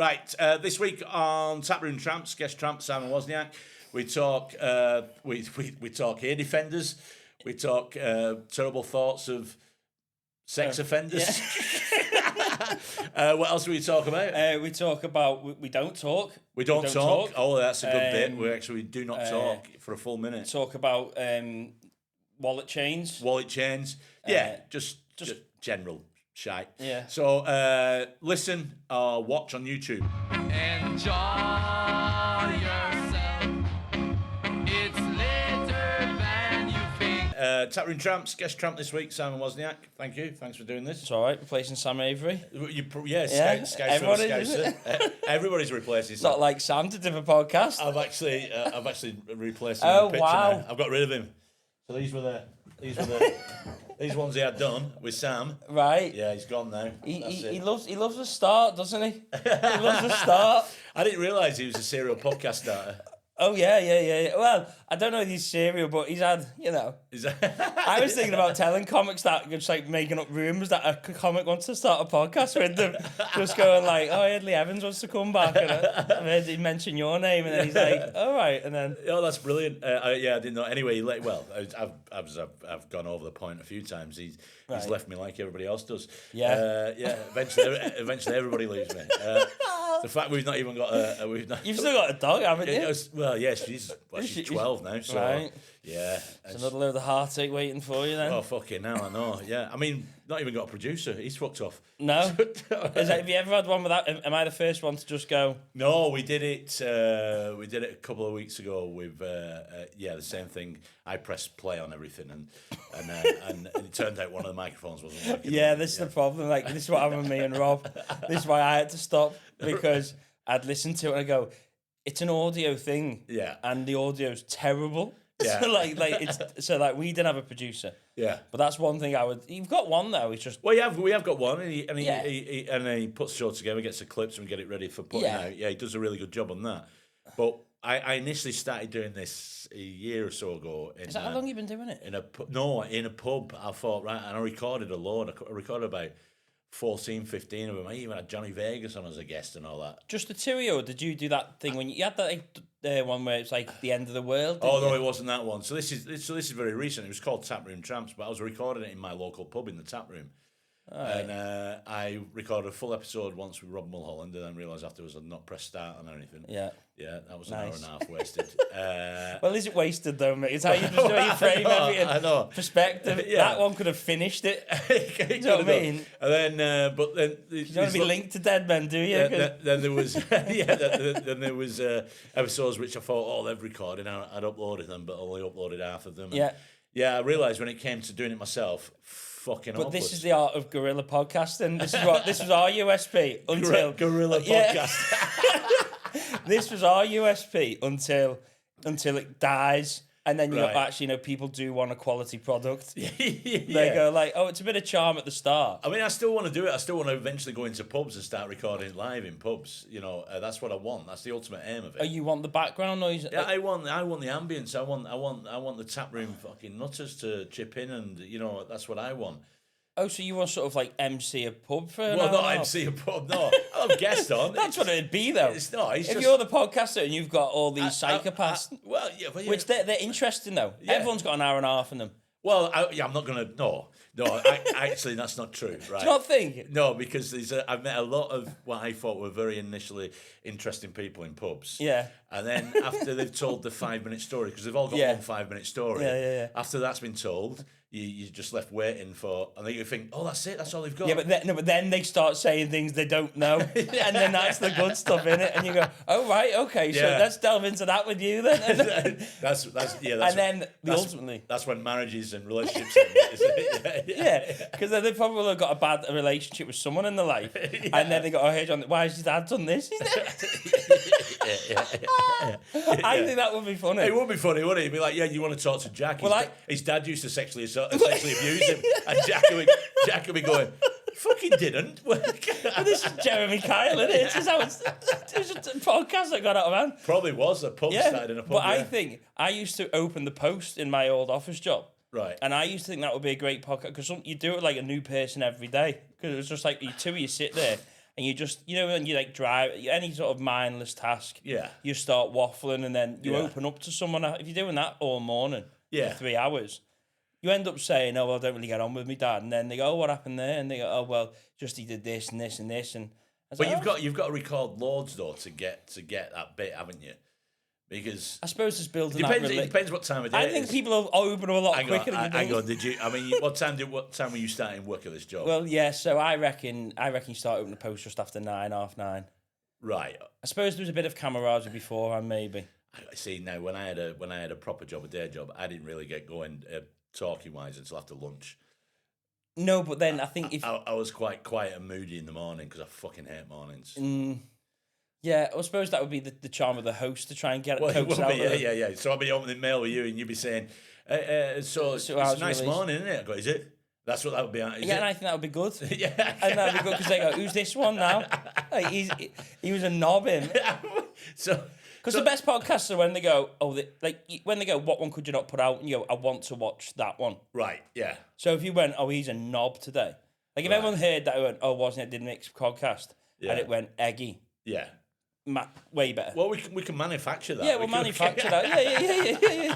Right, this week on Tap Room Tramps, guest tramp Simon Wozniak, we talk we talk ear defenders, we talk terrible thoughts of sex offenders. Yeah. What else do we talk about? We talk about we don't talk. We don't talk. Oh, that's a good bit. We actually do not talk for a full minute. Talk about wallet chains. Wallet chains. Yeah, just general shite. Yeah. So listen or watch on YouTube. Enjoy yourself. It's later than you think. Tap Room Tramps, guest tramp this week, Simon Wozniak. Thank you. Thanks for doing this. It's all right, replacing Sam Avery. Everybody's replacing It's Sam. not like Sam to do a podcast. I've actually replaced him. Oh, in the picture wow. now. I've got rid of him. So these ones he had done with Sam. Right. Yeah, he's gone now. He loves a start, doesn't he? He loves a start. I didn't realise he was a serial podcast starter. Oh, yeah. Well, I don't know if he's serial, but he's had, I was thinking about telling comics that, just like making up rumours that a comic wants to start a podcast with them. Just going like, oh, Edley Evans wants to come back. And I heard him mention your name. And then he's like, all right. And then... Oh, that's brilliant. I didn't know. Anyway, I've gone over the point a few times. He's left me like everybody else does. Yeah. Eventually everybody leaves me. The fact we've not even got You've still got a dog, haven't you? Well, yeah, she's 12 now, so right. Yeah. It's another load of heartache waiting for you then. Oh, fucking hell, I know. Yeah, I mean, not even got a producer. He's fucked off. No. Have you ever had one with that? Am I the first one to just go? No, we did it. We did it a couple of weeks ago with the same thing. I pressed play on everything, and it turned out one of the microphones wasn't working. Yeah, this is the problem. Like, this is what happened with me and Rob. This is why I had to stop, because I'd listen to it and I go, it's an audio thing. Yeah. And the audio's terrible. Yeah. So we didn't have a producer. Yeah. But that's one thing I would. You've got one though. It's just. Well, we have got one, and he puts the show together, gets the clips, and we get it ready for putting out. Yeah, he does a really good job on that. But I initially started doing this a year or so ago. Is that how long you've been doing it? In a pub. I thought, right, and I recorded a load. I recorded about 14, 15 of them. I even had Johnny Vegas on as a guest and all that. Just the two of you, or did you do that thing when you had that one where it's like the end of the world? Oh no, it wasn't that one. So this is very recent. It was called Tap Room Tramps, but I was recording it in my local pub in the tap room. Right. And I recorded a full episode once with Rob Mulholland, and then realised afterwards I'd not pressed start on anything. Yeah, that was an hour and a half wasted. Well, is it wasted though, mate? It's how you just frame everything. I know. Perspective. Yeah. That one could have finished it. You know what I mean? And then, but then you don't want to be linked to dead men, do you? Then there was then there was episodes which I thought, they've recorded. I'd uploaded them, but only uploaded half of them. Yeah. I realised when it came to doing it myself. Fucking but hopeless. This is the art of guerrilla podcasting. This was our USP until guerrilla podcast. This was our USP until it dies, and then people do want a quality product. They go like, oh, it's a bit of charm at the start. I mean, I still want to do it. I still want to eventually go into pubs and start recording live in pubs. That's what I want. That's the ultimate aim of it. Oh, you want the background noise? Yeah, I want the ambience. I want the tap room fucking nutters to chip in, and that's what I want. Oh, so you want sort of like MC a pub for an Well, hour? not MC a pub, no. I'll have guests on. That's what it'd be, though. It's not. If you're the podcaster and you've got all these psychopaths... Which they're interesting, though. Yeah. Everyone's got an hour and a half in them. Well, I'm not going to... No, actually, that's not true, right? Do you not think? No, because I've met a lot of what I thought were very initially interesting people in pubs. Yeah. And then after they've told the 5-minute story, because they've all got one 5-minute story. Yeah. After that's been told... You're just left waiting for, and then you think, oh, that's it, that's all they've got. Yeah, but then they start saying things they don't know, and then that's the good stuff in it, and you go, oh right, okay, so let's delve into that with you then. That's and then ultimately that's when marriages and relationships. Because then they probably have got a bad relationship with someone in their life, and then they go, oh hey John, why has his dad done this? I think that would be funny. It would be funny, wouldn't it? It'd be like, yeah, you want to talk to Jack? His dad used to sexually abuse him, and Jack would be going, fucking didn't. This is Jeremy Kyle, isn't it? It's a podcast that got out of hand. Probably was a pub started in a pub. But I think I used to open the Post in my old office job. Right. And I used to think that would be a great podcast because you do it like a new person every day. Because it was just like you sit there and you just, when you like drive any sort of mindless task, you start waffling, and then you open up to someone. If you're doing that all morning, for 3 hours, you end up saying, "Oh, well, I don't really get on with my dad," and then they go, "Oh, what happened there?" And they go, "Oh, well, just he did this and this and this." And but you've got to record loads though to get that bit, haven't you? Because I suppose it's building. It depends what time of day. I think people are open a lot quicker. Hang on, did you? I mean, what time were you starting work at this job? Well, yeah. So I reckon you start opening the post just after 9, half 9. Right. I suppose there was a bit of camaraderie beforehand, maybe. I see now. When I had a proper job, a day job, I didn't really get going talking wise until after lunch. No, but then I think if I was quite quiet and moody in the morning because I fucking hate mornings. Yeah, I suppose that would be the charm of the host to try and get it coaxed out. Yeah. So I'd be opening mail with you, and you'd be saying, "So it's a nice morning, isn't it?" I go, "Is it?" That's what that would be. And I think that would be good. Yeah, and that would be good because they go, "Who's this one now?" Like he was a knob him. Because the best podcasts are when they go, when they go, "What one could you not put out?" And you go, "I want to watch that one." Right. Yeah. So if you went, "Oh, he's a knob today," like if everyone heard that, it went, "Oh, Wozniak did Mick's podcast," and it went eggy. Yeah. Way better. Well, we can manufacture that. Yeah, we'll manufacture that. Yeah.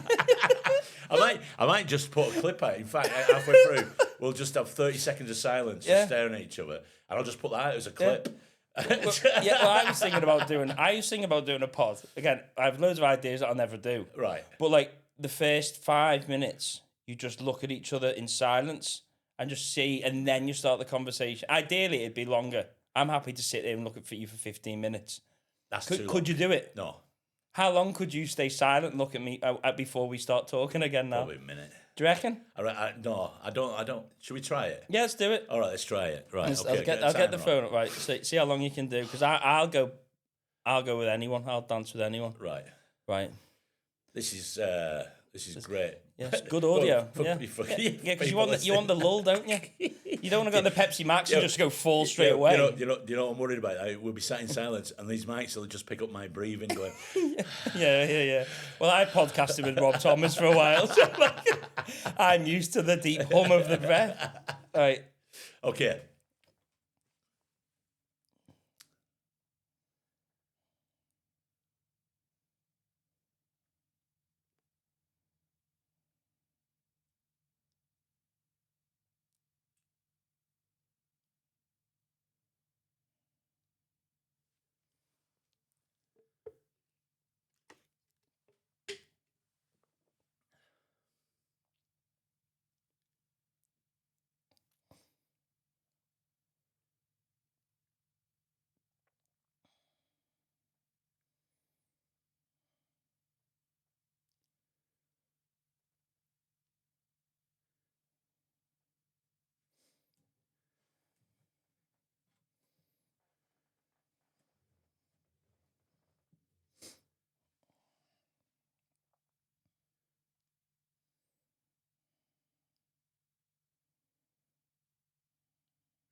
I might just put a clip out. In fact, halfway through, we'll just have 30 seconds of silence, just staring at each other, and I'll just put that out as a clip. Well, I was thinking about doing a pod. Again, I have loads of ideas that I'll never do. Right. But like the first 5 minutes, you just look at each other in silence and just see, and then you start the conversation. Ideally, it'd be longer. I'm happy to sit there and look at you for 15 minutes. Could you do it? No. How long could you stay silent and look at me before we start talking again now? Probably a minute. Do you reckon? No, I don't. Should we try it? Yeah, let's do it. All right, let's try it. Right, okay. I'll get the phone up, right. See how long you can do, because I'll go with anyone. I'll dance with anyone. Right. This is great. Yeah, it's good audio. Because you want the lull, don't you? You don't want to go on the Pepsi Max and just go fall straight away. You know what I'm worried about? We'll be sat in silence, and these mics will just pick up my breathing going. Yeah. Well, I podcasted with Rob Thomas for a while, so I'm used to the deep hum of the breath. Right. Okay.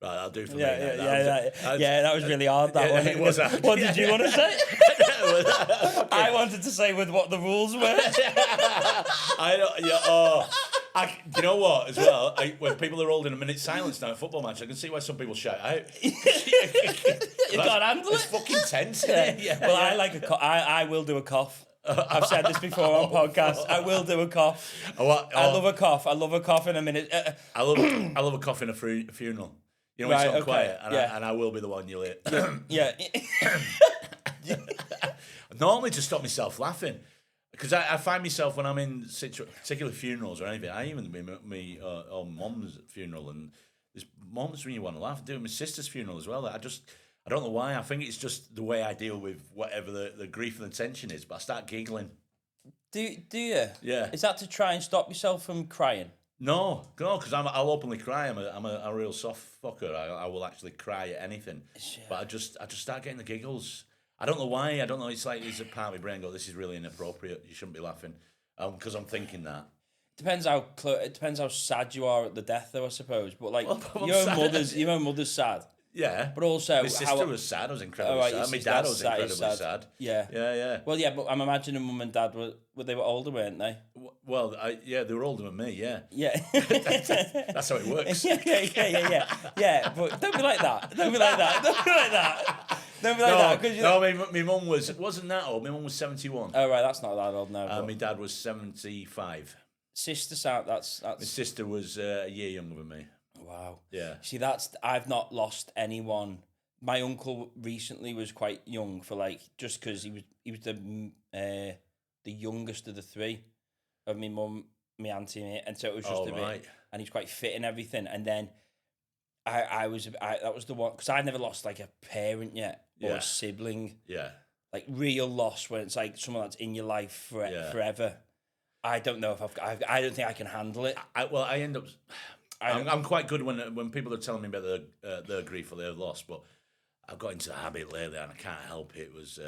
Right, I'll do for me. That was really hard. That one. It was. What did you want to say? I wanted to say with what the rules were. You know what? As well, when people are holding a minute's silence now at a football match, I can see why some people shout out. You can't handle it. It's fucking tense, isn't it? Yeah. Well, I like I will do a cough. I've said this before on podcasts. I will do a cough. I love a cough. I love a cough in a minute. I love a cough in a funeral. You know, when it's not quiet, and I will be the one you'll hear. Yeah. Normally to stop myself laughing. Because I find myself when I'm in particular funerals or anything, I even been at my mum's funeral, and there's moments when you want to laugh. I do my sister's funeral as well. I don't know why. I think it's just the way I deal with whatever the grief and the tension is, but I start giggling. Do you? Yeah. Is that to try and stop yourself from crying? No, because I'll openly cry. I'm a real soft fucker. I will actually cry at anything. Yeah. But I just start getting the giggles. I don't know why. I don't know. It's like there's a part of my brain go, this is really inappropriate. You shouldn't be laughing. Because I'm thinking that. Depends how sad you are at the death, though, I suppose. But like your own mother's sad. Yeah. But also, my sister was sad. I was incredibly sad. My dad was incredibly sad. Yeah. Yeah. Well, yeah, but I'm imagining mum and dad they were older, weren't they? Well, they were older than me. Yeah. Yeah. That's how it works. Yeah. But don't be like that. Don't be like that. Cause my mum wasn't that old. My mum was 71. Oh right, that's not that old now. My dad was 75. Sister sound. That's. My sister was a year younger than me. Wow. Yeah. See, I've not lost anyone. My uncle recently was quite young for just because he was the youngest of the three of my mum, my auntie, and so it was just a bit. And he's quite fit and everything. And then that was the one because I've never lost a parent yet or a sibling. Yeah. Real Real loss when it's someone that's in your life forever. I don't know if I don't think I can handle it. I end up. I'm quite good when people are telling me about their grief or their loss, but I've got into a habit lately and I can't help it. It was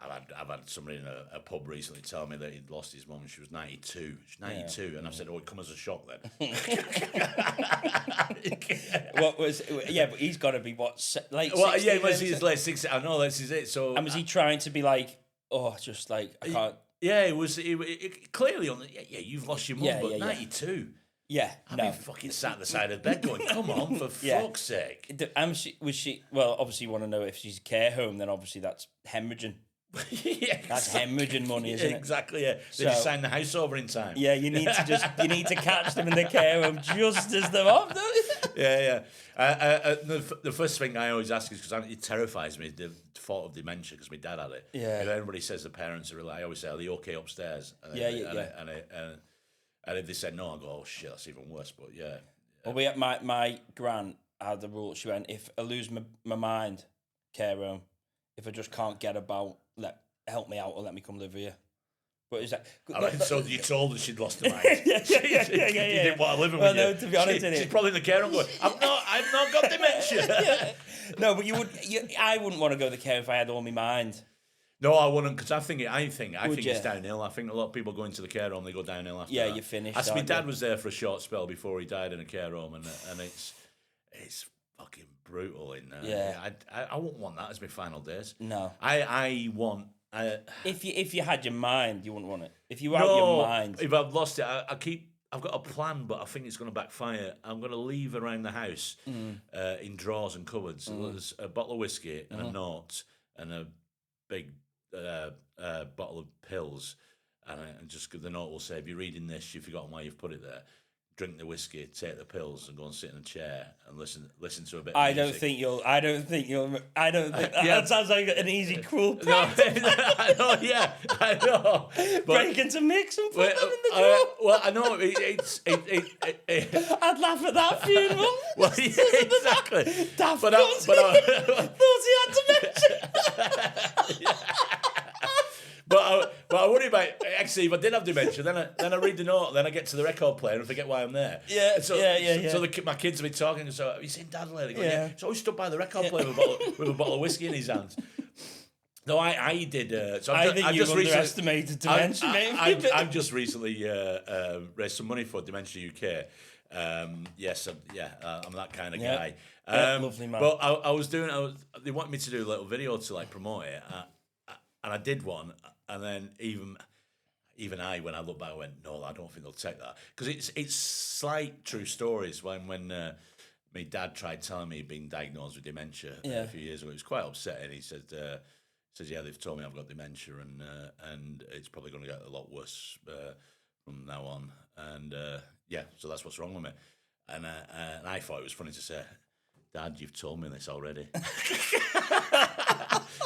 I've had somebody in a pub recently tell me that he'd lost his mum and she was 92. She's 92, and I've said, "Oh, it come as a shock then." But he's got to be late 60s? Well, yeah, he's late 60. I know this is it. So, and was he trying to be I can't? Yeah, it was clearly on. You've lost your mum, but 92. Yeah, I've been fucking sat at the side of the bed going, come on, for fuck's sake. Was she, well, obviously you want to know if she's a care home, then obviously that's hemmorrhaging. That's hemorrhaging money, isn't it? Exactly, yeah. They just sign the house over in time. Yeah, you need to catch them in the care home just as they're off, don't you? Yeah. The first thing I always ask is, because it terrifies me, the thought of dementia, because my dad had it. Yeah. If anybody says the parents are I always say, are they okay upstairs? And if they said no, I go, oh shit, that's even worse. But yeah. Well, my gran had the rule. She went, if I lose my mind, care home. If I just can't get about, help me out or let me come live here. But is that? So you told her she'd lost her mind. Yeah. You didn't want to live with you. No, to be honest, she's probably in the care home going, I've not got dementia. No, but I wouldn't want to go to the care if I had all my mind. No, I wouldn't, because I think it's downhill. I think a lot of people go into the care home, they go downhill after that. Yeah, you're finished. My dad was there for a short spell before he died in a care home, and it's fucking brutal in there. Yeah. I wouldn't want that as my final days. No. I want. If you had your mind, you wouldn't want it. If you had your mind. If I've lost it, I've got a plan, but I think it's going to backfire. I'm going to leave around the house in drawers and cupboards. There's a bottle of whiskey and a note and a big bottle of pills, and just the note will say, if you're reading this, you've forgotten why you've put it there. Drink the whiskey, take the pills, and go and sit in a chair and listen to a bit of music. I don't think that sounds like an easy, cruel practice. I know. But, break into mix and put them in the drawer. Well, I know I'd laugh at that funeral. Well, yeah, exactly. Daft but thought he had dementia. But I worry about, actually, if I did have dementia, then I read the note, then I get to the record player and forget why I'm there. Yeah. So my kids will be talking, and so, have you seen Dad lately? So I stood by the record player with a bottle of whiskey in his hands. No, I did. I think you've underestimated dementia, mate. I've just recently raised some money for Dementia UK. I'm that kind of guy. Lovely man. But they wanted me to do a little video to promote it, and I did one, and then even when I look back, I went, no, I don't think they'll take that, because it's slight true stories. When my dad tried telling me he'd been diagnosed with dementia a few years ago, it was quite upsetting. He said, yeah, they've told me I've got dementia, and it's probably going to get a lot worse from now on. And so that's what's wrong with me. And I thought it was funny to say, Dad, you've told me this already.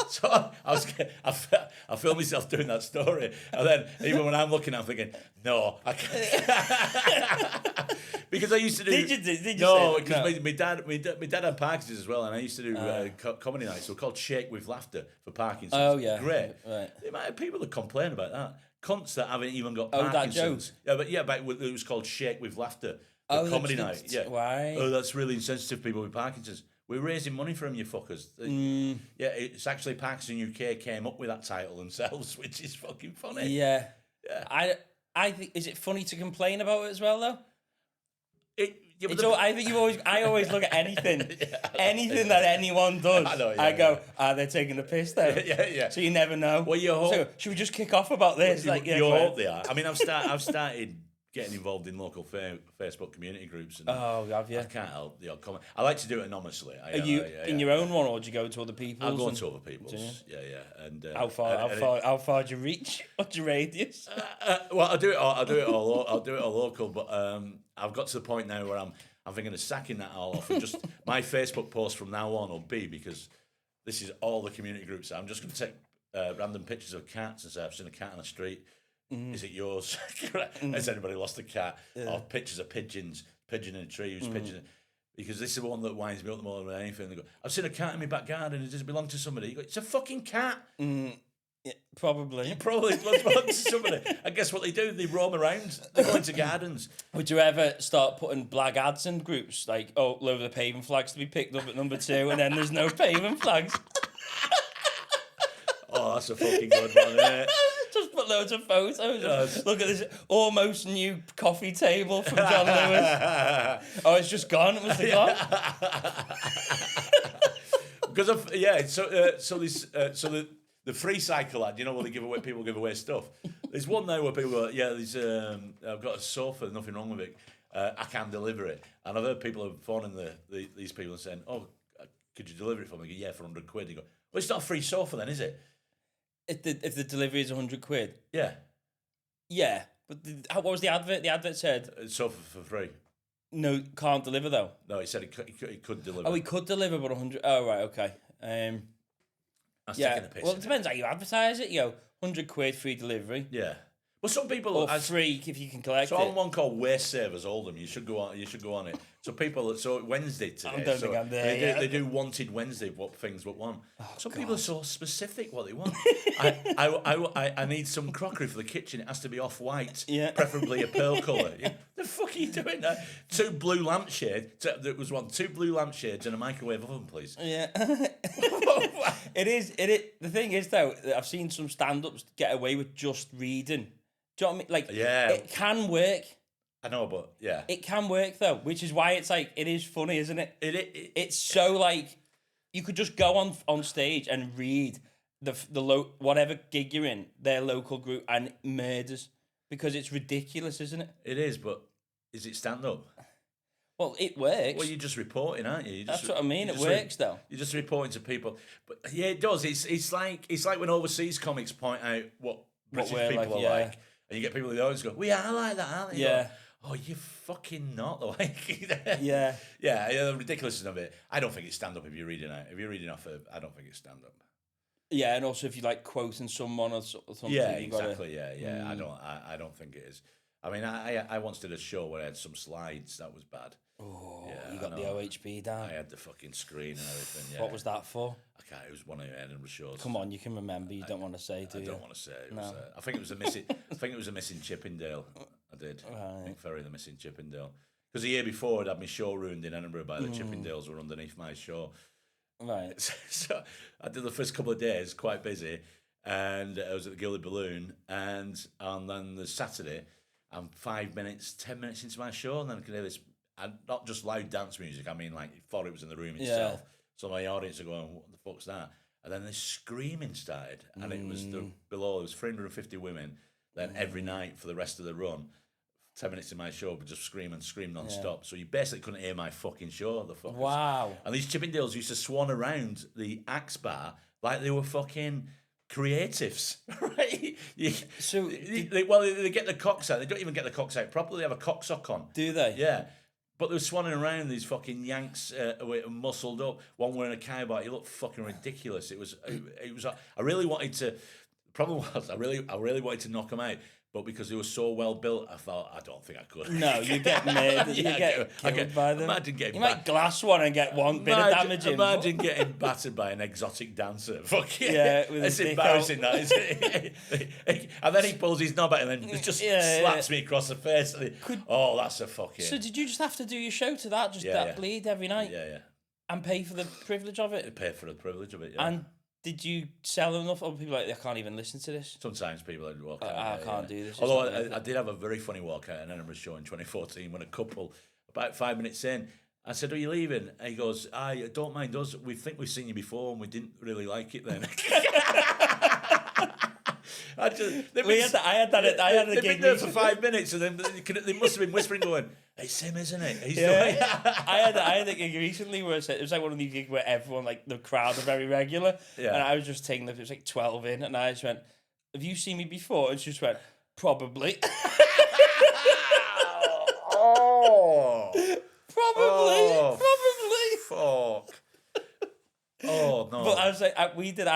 So I feel myself doing that story, and then even when I'm looking, I'm thinking, no, I can't. Because I used to do. Did you? No, because my dad had Parkinson's as well, and I used to do comedy nights. So called Shake with Laughter for Parkinson's. Oh yeah, great. Right. The amount of people that complain about that, cunts that haven't even got Parkinson's. That joke. But it was called Shake with Laughter. Comedy night. Yeah. Why? Oh, that's really insensitive. People with Parkinson's. We're raising money for him, you fuckers. Yeah, it's actually Parkinson UK came up with that title themselves, which is fucking funny. Yeah. I think, is it funny to complain about it as well, though? but I think I always look at anything, anything that anyone does. I go, they're taking the piss though. Yeah. So you never know. Well, you hope. So should we just kick off about this? You hope they are. I mean, I've started getting involved in local Facebook community groups. And have you? I can't help the odd comment. I like to do it anonymously. Are you in your own one, or do you go to other people's? I'll go to other people's. Yeah. And how far do you reach? What's your radius? Well, I'll do it all local. But I've got to the point now where I'm thinking of sacking that all off, and just my Facebook post from now on will be, because this is all the community groups. I'm just going to take random pictures of cats and say I've seen a cat on the street. Is it yours? Has anybody lost a cat? Or pictures of pigeons, pigeon in a tree, who's pigeon? Because this is the one that winds me up more than anything. They go, I've seen a cat in my back garden. Does it belong to somebody? You go, it's a fucking cat. Yeah, probably. It probably belongs to somebody. And guess what they do? They roam around. They go into gardens. Would you ever start putting black ads in groups, like, load of the paving flags to be picked up at number 2, and then there's no paving flags? Oh, that's a fucking good one, isn't it? Just put loads of photos. Look at this almost new coffee table from John Lewis. Oh, it's just gone. It was gone. Because the free cycle ad, where people give away stuff. There's one now where people go, I've got a sofa, nothing wrong with it. I can deliver it. And I've heard people have phoning these people and saying, oh, could you deliver it for me? I go, yeah, for £100. You go, well, it's not a free sofa then, is it? If the delivery is £100. Yeah. Yeah, but what was the advert? The advert said sofa for free. No, can't deliver though. No, he said he could deliver. Oh, he could deliver, but 100. Oh, right, okay. That's taking a piss. Well, it depends how you advertise it. £100 free delivery. Yeah. Well, some people or free if you can collect it. So on one called Waste Savers Oldham, you should go on it. So Wednesday today. I don't think I'm there. They do Wanted Wednesday. What things what one? Some people are so specific what they want. I need some crockery for the kitchen. It has to be off white. Yeah. Preferably a pearl colour. The fuck are you doing there? 2 blue lampshades. There was 2 blue lampshades and a microwave oven, please. Yeah. It is. The thing is though, I've seen some stand-ups get away with just reading. Do you know what I mean? Like, it can work. I know, but yeah. It can work, though, which is why it's like, it is funny, isn't it? It's so, like, you could just go on stage and read whatever gig you're in, their local group, and murders. Because it's ridiculous, isn't it? It is, but is it stand-up? Well, it works. Well, you're just reporting, aren't you? That's what I mean. It works, though. You're just reporting to people. But, yeah, it does. It's like when overseas comics point out what British people are like. And you get people who always go, we are like that, aren't they? Yeah. Go, oh, you're fucking not. Like, yeah. Yeah, the ridiculousness of it. I don't think it's stand-up if you're reading out. If you're reading off I don't think it's stand-up. Yeah, and also if you like quoting someone or something. Yeah, exactly, yeah. I don't think it is. I mean, I once did a show where I had some slides. That was bad. Oh, yeah, you got the OHB down. I had the fucking screen and everything, yeah. What was that for? Okay, it was one of Edinburgh shows. Come on, you can remember. You don't want to say, do you? I don't want to say. I think it was a missing Chippendale. I did. Right. Mick Ferry, the missing Chippendale. Because the year before, I'd had my show ruined in Edinburgh by the Chippendales were underneath my show. Right. So I did the first couple of days, quite busy, and I was at the Gilded Balloon, and then the Saturday, I'm 5 minutes, 10 minutes into my show, and then I can hear this, and not just loud dance music, I mean, like, thought it was in the room itself. Yeah. So my audience are going, what the fuck's that? And then this screaming started, and it was below, there was 350 women, then every night for the rest of the run, 10 minutes in my show, but just scream non-stop. Yeah. So you basically couldn't hear my fucking show. The fuckers. Wow. And these Chippendales used to swan around the Axe Bar like they were fucking creatives, right? They get the cocks out. They don't even get the cocks out properly. They have a cocksock on. Do they? Yeah. But they were swanning around these fucking Yanks, muscled up. One wearing a cowboy. He looked fucking ridiculous. It was. I really wanted to. The problem was, I really wanted to knock them out. But because they were so well built, I thought, I don't think I could. No, you get made. You get killed by them. Imagine getting. You might glass one and get one bit of damage in. Imagine getting battered by an exotic dancer. Fuck yeah, it's embarrassing. That isn't it? And then he pulls his knob out and then just slaps me across the face. That's a fucking. So did you just have to do your show to that? Just that bleed every night? Yeah. And pay for the privilege of it? Pay for the privilege of it. Yeah. And did you sell enough? Other people like, I can't even listen to this. Sometimes people would walk out. I can't do this. Although I did have a very funny walkout in Edinburgh show in 2014 when a couple about 5 minutes in. I said, "Are you leaving?" And he goes, "I don't mind us. We think we've seen you before, and we didn't really like it then." I had a gig there for 5 minutes, and then they must have been whispering, going, "It's him, isn't it?" He's I had a gig recently where it was like one of these gigs where everyone, like the crowd are very regular, and I was just taking it was like 12 in, and I just went, "Have you seen me before?" And she just went, "Probably." Probably. Fuck. Oh no! But I was like, I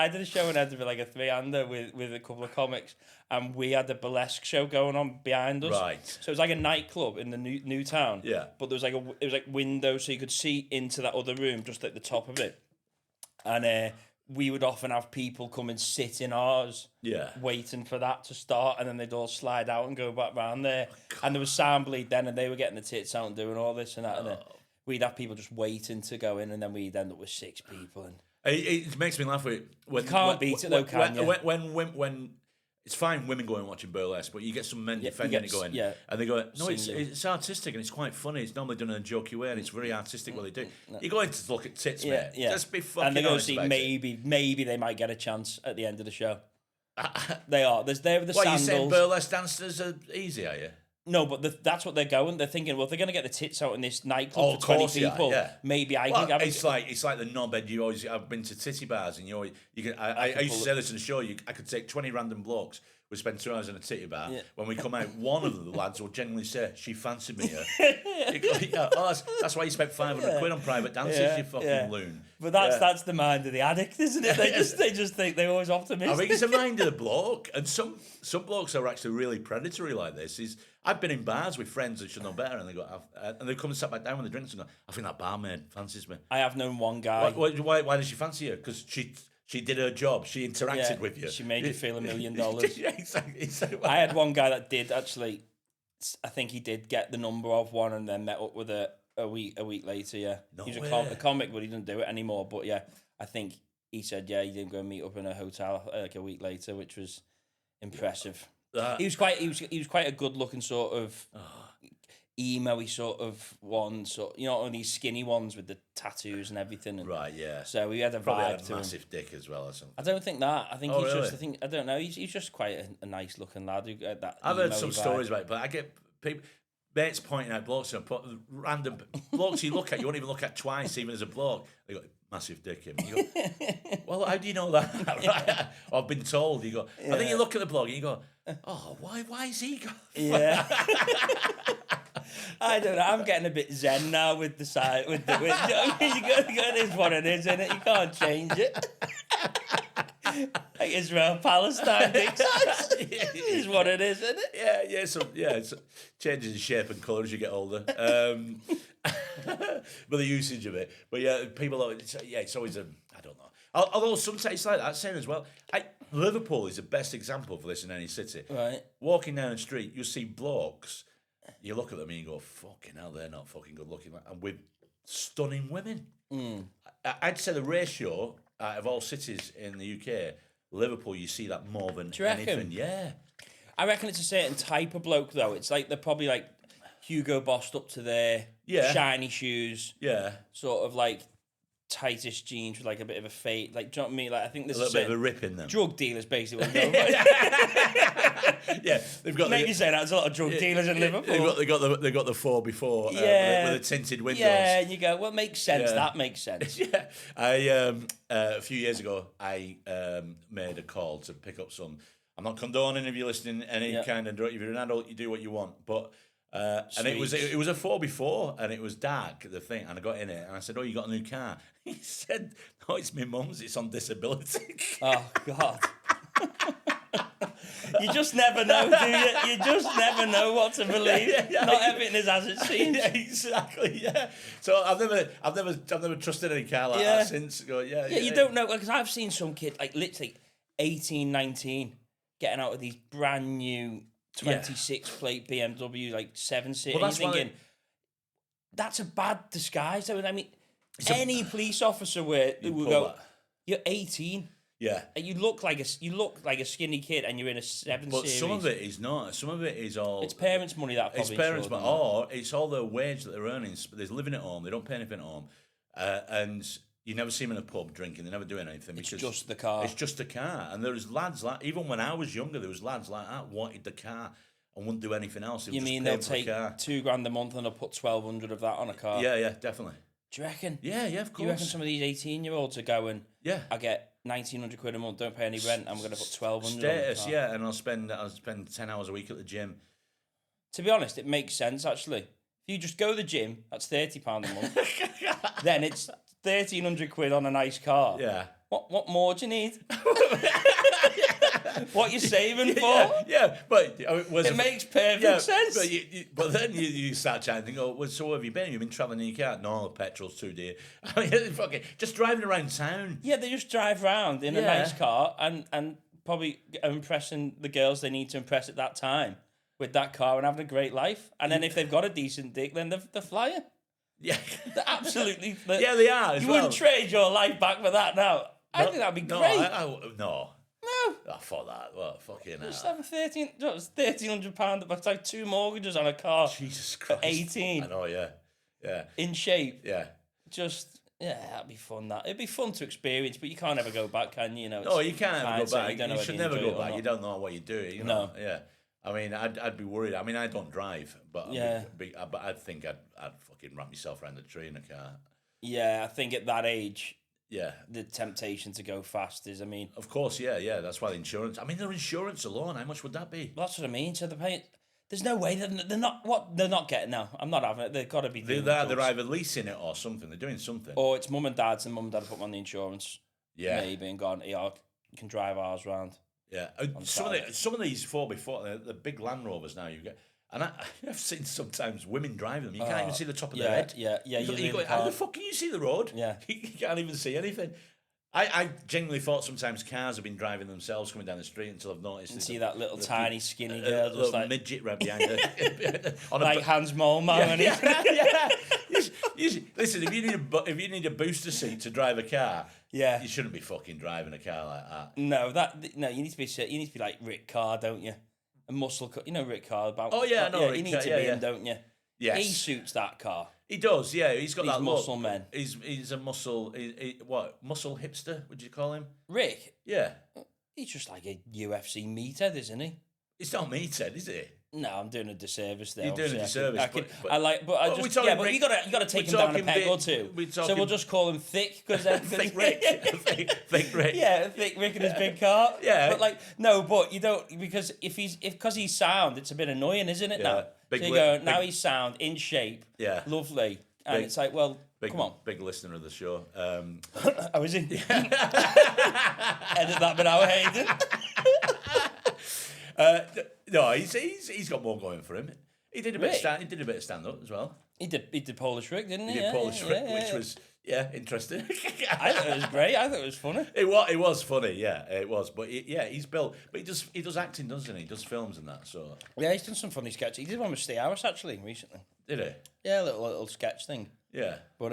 did a show in Edinburgh, like a 3-hander with a couple of comics, and we had the burlesque show going on behind us. Right. So it was like a nightclub in the new town. Yeah. But there was it was like windows, so you could see into that other room, just at the top of it. And we would often have people come and sit in ours. Yeah. Waiting for that to start, and then they'd all slide out and go back round there. And there was sound bleed then, and they were getting the tits out and doing all this and that, and then we'd have people just waiting to go in, and then we'd end up with 6 people. And it makes me laugh when you can't beat it though, can you? When it's fine women going and watching burlesque, but you get some men defending it going, and they go, "No, it's artistic and it's quite funny. It's normally done in a jokey way, and it's very artistic what they do." You're going to look at tits, mate. Just be fucking honest. And they're going to see it. maybe they might get a chance at the end of the show. They are. They're the what, sandals. You saying burlesque dancers are easy, are you? No, but that's what they're going. They're thinking, well, if they're going to get the tits out in this nightclub for 20 people, maybe I can have it's like the knobhead. I've been to titty bars, and I used to say this in the show. I could take 20 random blokes. We spend 2 hours in a titty bar. Yeah. When we come out, one of the lads will genuinely say, "She fancied me." That's why you spent 500 quid on private dances, you fucking loon. But that's the mind of the addict, isn't it? They just think they're always optimistic. I think it's the mind of the bloke, and some blokes are actually really predatory like this. I've been in bars with friends that should know better, and they come and sat back down with the drinks and go, "I think that barmaid fancies me." I have known one guy. Why does she fancy you? Because she did her job. She interacted with you. She made you feel $1 million. Yeah, exactly. I had one guy that did actually. I think he did get the number of one and then met up with her a week later. Yeah, he's a comic, but he doesn't do it anymore. But yeah, I think he said he didn't go and meet up in a hotel like a week later, which was impressive. He was quite a good looking sort of emo-y sort of one, on these skinny ones with the tattoos and everything. And right, yeah. So he had a probably vibe had a to massive him. dick as well or something. I don't think that. I think he's really? just. I don't know. He's just quite a nice looking lad. Who that. I've heard some stories about it, but I get people. Mates pointing out blokes and put random blokes you look at, you won't even look at twice, even as a bloke. They got massive dick in. You go, well, how do you know that? Right? I've been told. You go. I think you look at the bloke and you go, oh, why is he got? Yeah. I don't know. I'm getting a bit zen now with the side. You got it is what it is, isn't it? You can't change it. Like Israel, Palestine, dick size. It is what it is, isn't it? Yeah. It changes in shape and colour as you get older. But the usage of it. But yeah, people. It's always I don't know. Although sometimes it's like that saying as well. Liverpool is the best example for this in any city. Right. Walking down the street, you see blokes. You look at them and you go, fucking hell, they're not fucking good looking. And with stunning women. I'd say the ratio out of all cities in the UK, Liverpool, you see that more than anything. Yeah. I reckon it's a certain type of bloke, though. It's like they're probably like Hugo Bossed up to their shiny shoes. Yeah. Sort of like tightest jeans with like a bit of a fade. Like, do you know what I mean? Like, I think there's a little bit of a rip in them. Drug dealers, basically. Yeah, they've got. Maybe say that there's a lot of drug dealers in Liverpool. They got the 4x4 with the tinted windows. Yeah, and you go, well, makes sense. Yeah. That makes sense. Yeah, I a few years ago I made a call to pick up some. I'm not condoning if you're listening any kind of drug. If you're an adult, you do what you want, but. And it was a 4x4 and it was dark, the thing, and I got in it and I said, "Oh, you got a new car?" He said, "No, it's my mum's, it's on disability." Oh God. You just never know, do you? You just never know what to believe. Not everything is as it seems. Yeah, exactly. Yeah. So I've never trusted any car like that since. You don't know, because I've seen some kid like literally 18, 19 getting out of these brand new 26 plate BMW like 7 Series. Well, you're thinking that's a bad disguise. I mean, any police officer will go, "You're 18. Yeah. And you look like a skinny kid, and you're in a 7 But series. some of it is not. Some of it is all. It's parents' money that It's probably. parents, insured but them. or it's all their wage that they're earning. They're living at home. They don't pay anything at home, and you never see them in a pub drinking. They never doing anything. It's because just the car. It's just a car. And there's lads like, even when I was younger, there was lads like that wanted the car and wouldn't do anything else. They You would just mean pay they'll for the take car. £2,000 a month and they'll put 1,200 of that on a car? Yeah, definitely. Do you reckon? Yeah, of Do you reckon course. some of these 18-year-olds are going? Yeah. I get 1,900 quid a month, don't pay any rent. I'm going to put 1,200. Status, on the car. yeah, and I'll spend 10 hours a week at the gym. To be honest, it makes sense actually. If you just go to the gym, that's £30 a month. Then it's 1,300 quid on a nice car. Yeah. What more do you need? What you saving for? Yeah, but It makes perfect sense. But then you start trying to think, oh, well, so where have you been? You've been travelling in your car? No, the petrol's too dear. I mean, fucking just driving around town. Yeah, they just drive around in a Yeah. nice car and probably impressing the girls they need to impress at that time with that car and having a great life. And then if they've got a decent dick, then they're flying. Yeah. They're absolutely... Yeah, they are as You well. wouldn't trade your life back for that now. I think that'd be No, great. no. No. I thought that. Well, fucking Just hell. having £1,300, that's like 2 mortgages on a car Jesus Christ. 18. I know, yeah. in shape. Yeah. Just, that'd be fun. It'd be fun to experience, but you can't ever go back, can you? No, you can't ever go hindsight, back. don't know You whether should you never enjoy go it or back. not. You don't know what you're doing. You know? No. Yeah. I mean, I'd be worried. I mean, I don't drive, but Yeah. but I'd think I'd fucking wrap myself around the tree in a car. Yeah, I think at that age, Yeah. the temptation to go fast is, I mean, Of course, yeah. That's why the insurance. I mean, their insurance alone, how much would that be? that's what I mean. So they're paying. There's no way they're not. What they're not getting now. I'm not having it. They've got to be. doing They're drugs. either leasing it or something. They're doing something. Or it's mum and dad's, and mum and dad put them on the insurance. Yeah. Maybe and gone. Yeah, you can drive ours round. Yeah, Saturday. some of these 4x4, the big Land Rovers now you get, and I've seen sometimes women drive them. You can't even see the top of their head. Yeah. You go, how the fuck can you see the road? Yeah. You can't even see anything. I genuinely thought sometimes cars have been driving themselves coming down the street until I've noticed. And see that little tiny skinny a girl just little like midget right behind her. On like Hans Molmo. And yeah. Listen, if you need a booster seat to drive a car, Yeah. you shouldn't be fucking driving a car like that. No, you need to be like Rick Carr, don't you? A muscle car, you know Rick Carr about. Oh, yeah, I know Rick you need Carr, to yeah, be yeah. him, don't you? Yes. He suits that car. He does, yeah. He's got These that look. muscle men. He's a muscle. Muscle hipster? Would you call him? Rick, Yeah. he's just like a UFC meathead, isn't he? It's not meathead, is it? No, I'm doing a disservice there. You're doing a obviously. disservice, I can, but- I like, but I But just we're talking but Rick- you gotta take we're him down a talking peg or big- two. we're So talking- we'll just call him Thick because Thick Rick. Thick Rick. Yeah, Thick Rick and his big car. Yeah. But but you don't because if he's sound, it's a bit annoying, isn't it? Yeah. Now, Big so you lip- go big- now he's sound in shape. Yeah. Lovely, and Big- it's like, well, Big, come on. Big listener of the show. Oh, is he? Edit that bit out, Hayden. No, he's got more going for him. He did a bit. Rick? He did a bit of stand up as well. He did Polish Rick, didn't he? He did Polish Rick, which was interesting. I thought it was great. I thought it was funny. It was funny, yeah, it was. But he's built. But he does acting, doesn't he? He does films and that. So Yeah, he's done some funny sketches. He did one with Steve Harris actually recently. did he? Yeah, a little sketch thing. Yeah, But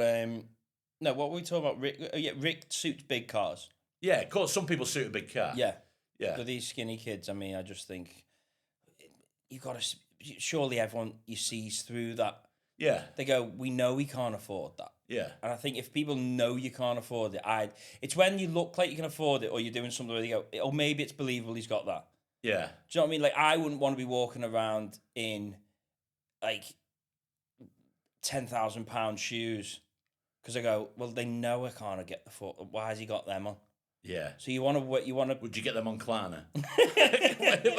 no, what were we talking about? Rick? Oh, yeah, Rick suits big cars. yeah. Of course, some people suit a big car. Yeah. yeah. But these skinny kids, I mean, I just think you got to. Surely everyone you sees through that. Yeah, They go, we know we can't afford that. yeah, And I think if people know you can't afford it, it's when you look like you can afford it or you're doing something where they go, oh, maybe it's believable he's got that. yeah. Do you know what I mean? Like, I wouldn't want to be walking around in, like, £10,000 shoes. Because I go, well, they know I can't get the foot. Why has he got them on? Yeah. So you want to... Would you get them on Klarna?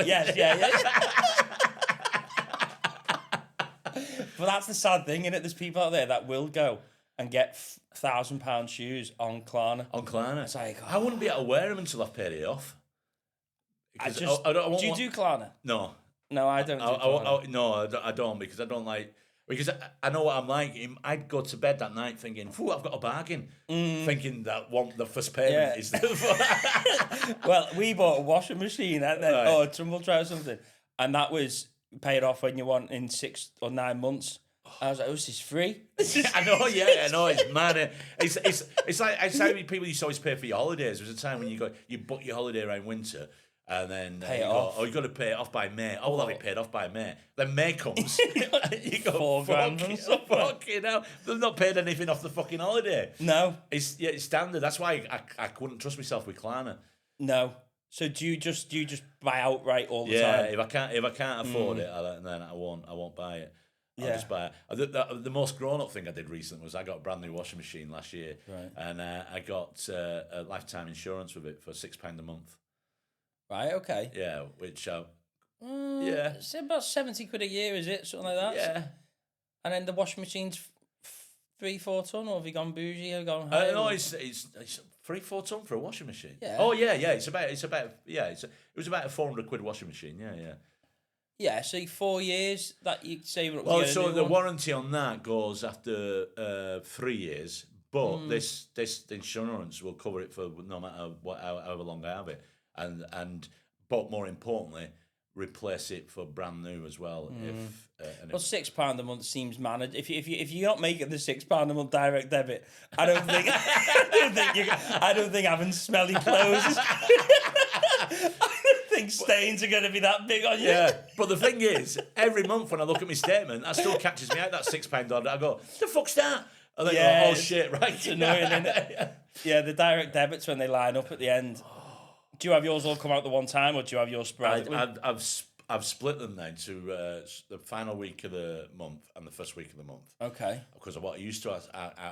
Yes, yeah. But that's the sad thing, innit? There's people out there that will go and get £1,000 shoes on Klarna. On Klarna. It's like, I wouldn't be able to wear them until I've paid it off. I Because just, I don't do you want- do Klarna? No. No, I don't do Klarna. No, I don't because I don't like. Because I know what I'm like. I'd go to bed that night thinking, "Phew, I've got a bargain." Thinking that the first payment Yeah. is the. Well, we bought a washing machine and then, Right. a tumble dryer or something. And that was paid off when you want in 6 or 9 months. I was like, oh, this is free. I know, yeah, I know. It's mad. It's like how people used to always pay for your holidays. There was a time when you book your holiday around winter. And then Pay it off. Oh, you got to pay it off by May. Oh, we'll have it paid off by May. Then May comes. You go, $4 grand and stuff. Fucking hell. They've not paid anything off the fucking holiday. No. It's standard. That's why I couldn't trust myself with Klarna. No. So do you just buy outright all the Yeah, time? if I can't afford it, then I won't buy it. I'll just buy it. The most grown up thing I did recently was I got a brand new washing machine last year, Right. and I got a lifetime insurance with it for £6 a month. Right, okay. Yeah, which yeah, It's about 70 quid a year, is it? Something like that? yeah. And then the washing machine's 3-4 ton, or have you gone bougie? Have you gone higher? No, it's 3-4 ton for a washing machine. Yeah. Oh yeah. It was about a £400 washing machine. Yeah. Yeah, so 4 years that you save up. Well, to get a so new the one. warranty on that goes after 3 years, but this insurance will cover it for no matter however long I have it, and but more importantly, replace it for brand new as well. Well, £6 a month seems managed. If you're not making the £6 a month direct debit, I don't think I don't think having smelly clothes. I don't think stains are going to be that big on you. Yeah, but the thing is, every month when I look at my statement, that still catches me out. That £6 order, I go, the fuck's that? And then Yeah, go, oh shit, right? It's annoying, isn't it? Yeah, the direct debits when they line up at the end. Do you have yours all come out the one time, or do you have yours spread? I've split them then to the final week of the month and the first week of the month. Okay. Because what I used to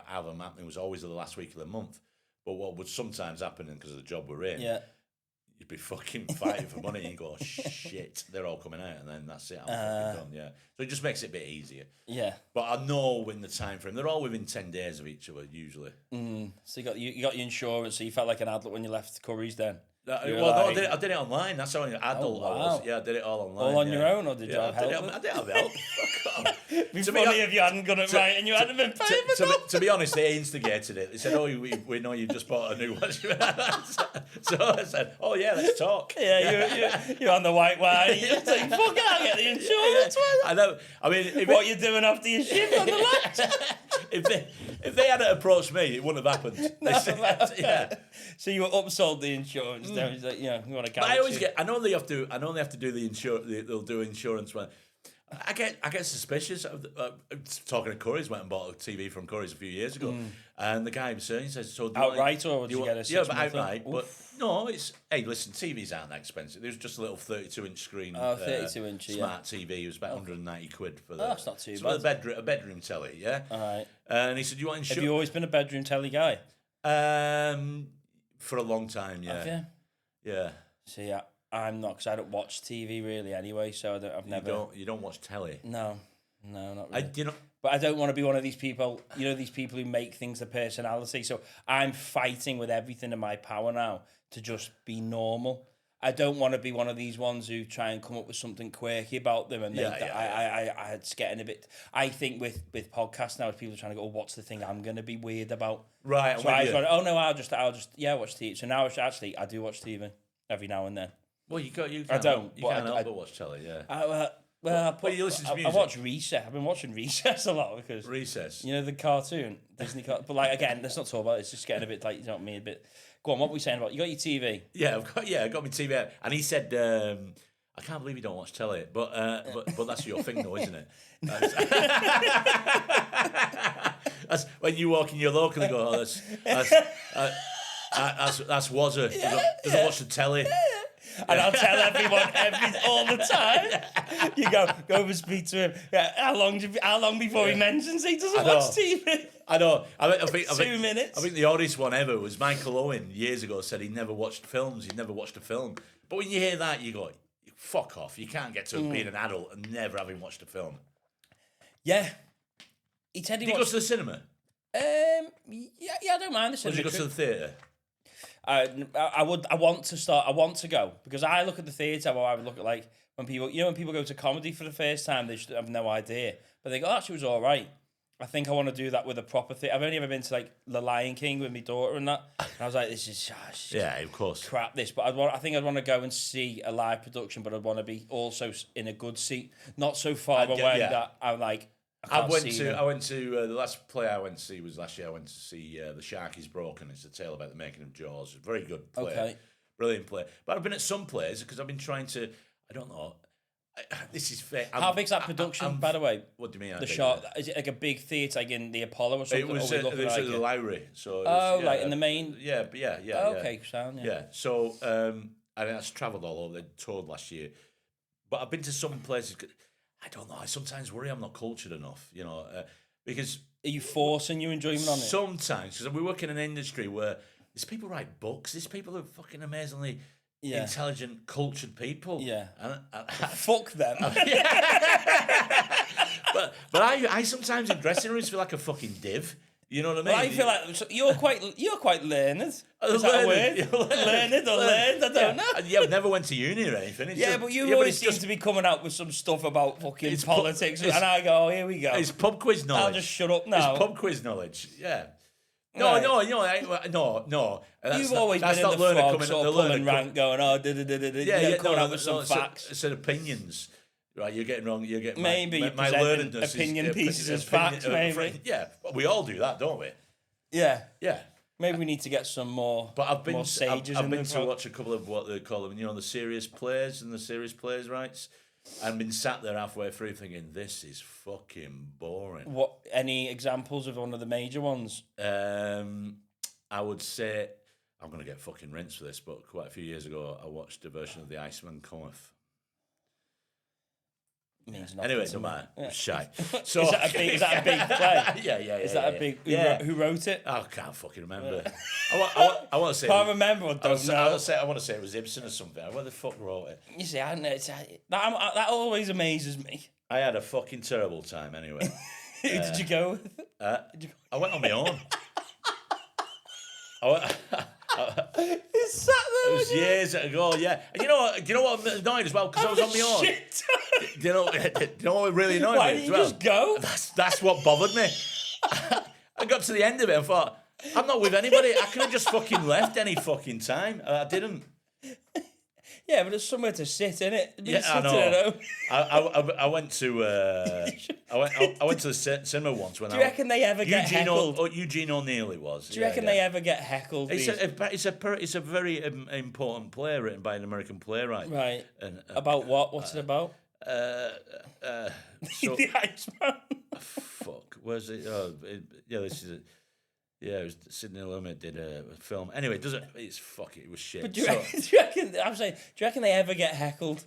have them happening was always the last week of the month. But what would sometimes happen, because of the job we're in, Yeah. you'd be fucking fighting for money and you go, shit, they're all coming out, and then that's it, I'm fucking done, yeah. So it just makes it a bit easier. Yeah. But I know in the time frame, they're all within 10 days of each other, usually. So you got your insurance, so you felt like an adult when you left Curry's then? No, You were no, like- I did it online. That's how adult I wow. was. Yeah, I did it all online. All on yeah. your own, or did you have help? I did have help. Fuck off. It'd be To be funny hon- if you hadn't got it right and you hadn't been paying for it. to be honest, they instigated it. They said, "Oh, we know you just bought a new one." So I said, "Oh yeah, let's talk." Yeah, you're on the white wine. You're like, fuck it, I'll get the insurance. I know. I mean, What you doing after your shift on the laptop? if they hadn't approached me, it wouldn't have happened. They said, yeah. So you were upsold the insurance. Then it's like, you want to But I always get. I know they have to do the insurance. They'll do insurance when. I get suspicious. Talking to Curry's, went and bought a TV from Curry's a few years ago, and the guy was saying, he says, "So do you outright, or would you get a 6 yeah, but month? outright." But no, it's listen, TVs aren't that expensive. There's just a little 32-inch screen. Oh, 32 inch, yeah. smart TV. It was about 190 quid for Oh, that's not too so bad. a bedroom telly, yeah. All right. And he said, "Do you want Have insurance?" you always been a bedroom telly guy? For a long time, yeah, Have you? yeah. See, I'm not, because I don't watch TV really anyway, so I've never... You don't watch telly. No, not really. You know. But I don't want to be one of these people, these people who make things a personality. So I'm fighting with everything in my power now to just be normal. I don't want to be one of these ones who try and come up with something quirky about them and make it's getting a bit. I think with podcasts now, people are trying to go, oh, what's the thing I'm going to be weird about? Right. So I thought, oh no, I'll just watch TV. So now actually I do watch TV every now and then. Well, you can't I don't, You but can't I- help but watch telly, yeah. You listen to I music? watch Recess. I've been watching Recess a lot because Recess. the cartoon Disney. But like again, let's not talk about it. It's just getting a bit like you know what I mean. A bit. Go on. What were we saying about you got your TV? Yeah, I got my TV out, and he said, "I can't believe you don't watch telly," but that's your thing, though, isn't it? That's when you walk in your local and go, "Oh, that's Wazza. Doesn't watch the telly." And I'll tell everyone all the time. You go over speak to him. Yeah, how long before he mentions he doesn't watch TV? I know. I think 2 minutes. I think the oddest one ever was Michael Owen years ago said he never watched films. He'd never watched a film. But when you hear that, you go, "Fuck off! You can't get to being an adult and never having watched a film." Yeah. He said Do you go to the cinema? Yeah, I don't mind the Or cinema. do you go to the theatre? I want to go because I look at the theatre or I would look at like when people go to comedy for the first time, they should have no idea, but they go, "Oh, actually, it was all right." I think I want to do that with a proper theatre. I've only ever been to like The Lion King with my daughter and that, and I was like, "This is Yeah, of course. crap." This, but I think I'd want to go and see a live production, but I'd want to be also in a good seat, not so far away yeah. that I'm like I went to the last play I went to see was last year. I went to see The Shark Is Broken. It's a tale about the making of Jaws. Very good play. Okay. Brilliant play. But I've been at some plays because I've been trying to, I don't know, this is fair. How big's that production, by the way? What do you mean? The Shark, is it like a big theatre like in the Apollo or something? It was, or at the Lowry. So it oh, was, like in the main? Yeah. Okay, sound, Yeah, so and that's travelled all over. They toured last year. But I've been to some places, I don't know, I sometimes worry I'm not cultured enough, because... Are you forcing your enjoyment on it? Sometimes, because we work in an industry where there's people who write books, there's people who are fucking amazingly intelligent, cultured people. Yeah. And fuck them. but I sometimes in dressing rooms feel like a fucking div. You know what I mean? Well, I feel like you're quite learned. Is that a word? Learned or learned? I don't know. Yeah, I never went to uni or anything. But you always seem to be coming out with some stuff about fucking politics, and I go, oh, here we go. It's pub quiz knowledge. I'll just shut up now. It's pub quiz knowledge. Yeah. No. You've always been in the frog sort of pulling rank, going, coming out with some facts. Said opinions. Right, you're getting wrong. You're getting maybe my learnedness opinion pieces as facts. Maybe. Yeah, we all do that, don't we? Yeah. Yeah. Maybe we need to get some more. But I've been sages. I've been to watch a couple of what they call them, the serious plays and the serious plays rights, and been sat there halfway through thinking this is fucking boring. What? Any examples of one of the major ones? I would say I'm going to get fucking rinsed for this, but quite a few years ago I watched a version of The Iceman Cometh. Anyway, no matter. Yeah. Shy. So is that a big play? Yeah. Is that a big? Who wrote it? I can't fucking remember. I want to say. Can't remember. Or don't know. I want to say it was Ibsen or something. What the fuck wrote it? You see, I know that always amazes me. I had a fucking terrible time. Anyway. Who did you go with? I went on my own. It's sat there. It was years ago, yeah. And do you know what annoyed as well? Because I was on my own. Do you know what really annoyed Why me didn't as well? you just go? That's what bothered me. I got to the end of it and thought, I'm not with anybody. I could have just fucking left any fucking time. I didn't. Yeah, but it's somewhere to sit, innit? Yeah, I know. I went to I went to the cinema once when Do you reckon they ever get heckled? Eugene O'Neill it was. Do you reckon they ever get heckled? It's a very important play written by an American playwright. Right. And, about what? What's it about? The Iceman. Fuck. Where's it? This is it. Yeah, it was Sidney Lumet did a film. Anyway, it was shit. But do you reckon they ever get heckled?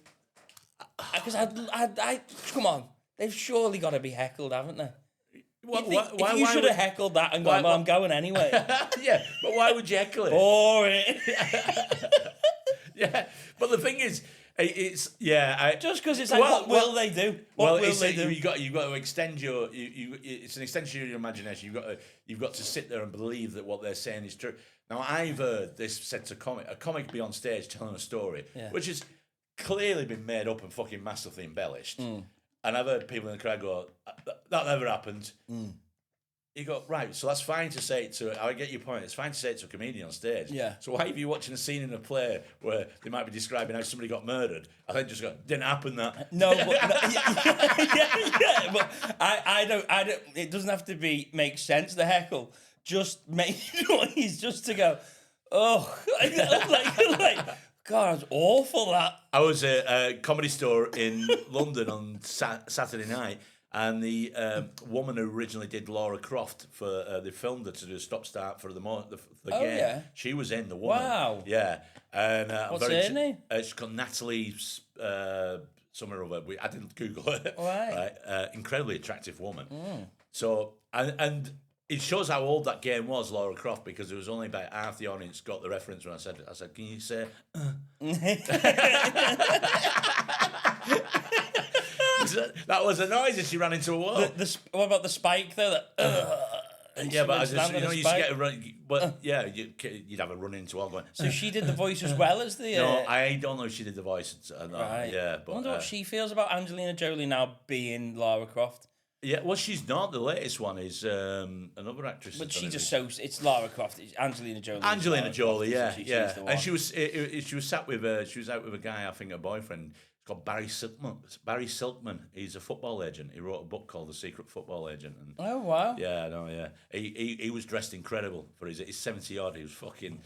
Because I come on, they've surely got to be heckled, haven't they? You should have heckled that and gone, well, I'm going anyway. Yeah, but why would you heckle it? Boring. Yeah, but the thing is, just because it's like, what will they do? What will they do? You've got to extend your. It's an extension of your imagination. You've got to sit there and believe that what they're saying is true. Now I've heard this said to a comic be on stage telling a story, which has clearly been made up and fucking massively embellished. And I've heard people in the crowd go, "That never happened." You go, right, so that's fine to say it to... I get your point. It's fine to say it to a comedian on stage. Yeah. So why, if you're watching a scene in a play where they might be describing how somebody got murdered, I think just go, didn't happen that. No, but... but I don't... It doesn't have to make sense, the heckle. Just make noise, just to go, oh, like God, it's awful, that. I was at a comedy store in London on Saturday night, and the woman who originally did Laura Croft for they filmed her to do a stop-start for the game. Yeah. She was in, the woman. Wow. Yeah. And what's her name? She's called Natalie somewhere over. I didn't Google it. Right. Incredibly attractive woman. So and it shows how old that game was, Laura Croft, because there was only about half the audience got the reference when I said, can you say? That was a noise as she ran into a wall. What about the spike though? Yeah, but you used to get a run. But yeah, you'd have a run into a wall going. So she did the voice as well as the. No, I don't know if she did the voice. Right. Yeah, but I wonder what she feels about Angelina Jolie now being Lara Croft. Yeah, well, she's not. The latest one is another actress. But she just it's Lara Croft. It's Angelina Jolie. Angelina Jolie, yeah. And she was sat with she was out with a guy, I think, her boyfriend. called Barry Silkman. Barry Silkman. He's a football agent. He wrote a book called The Secret Football Agent. And Oh, wow. yeah, I know. Yeah, he was dressed incredible for his 70 odd. He was fucking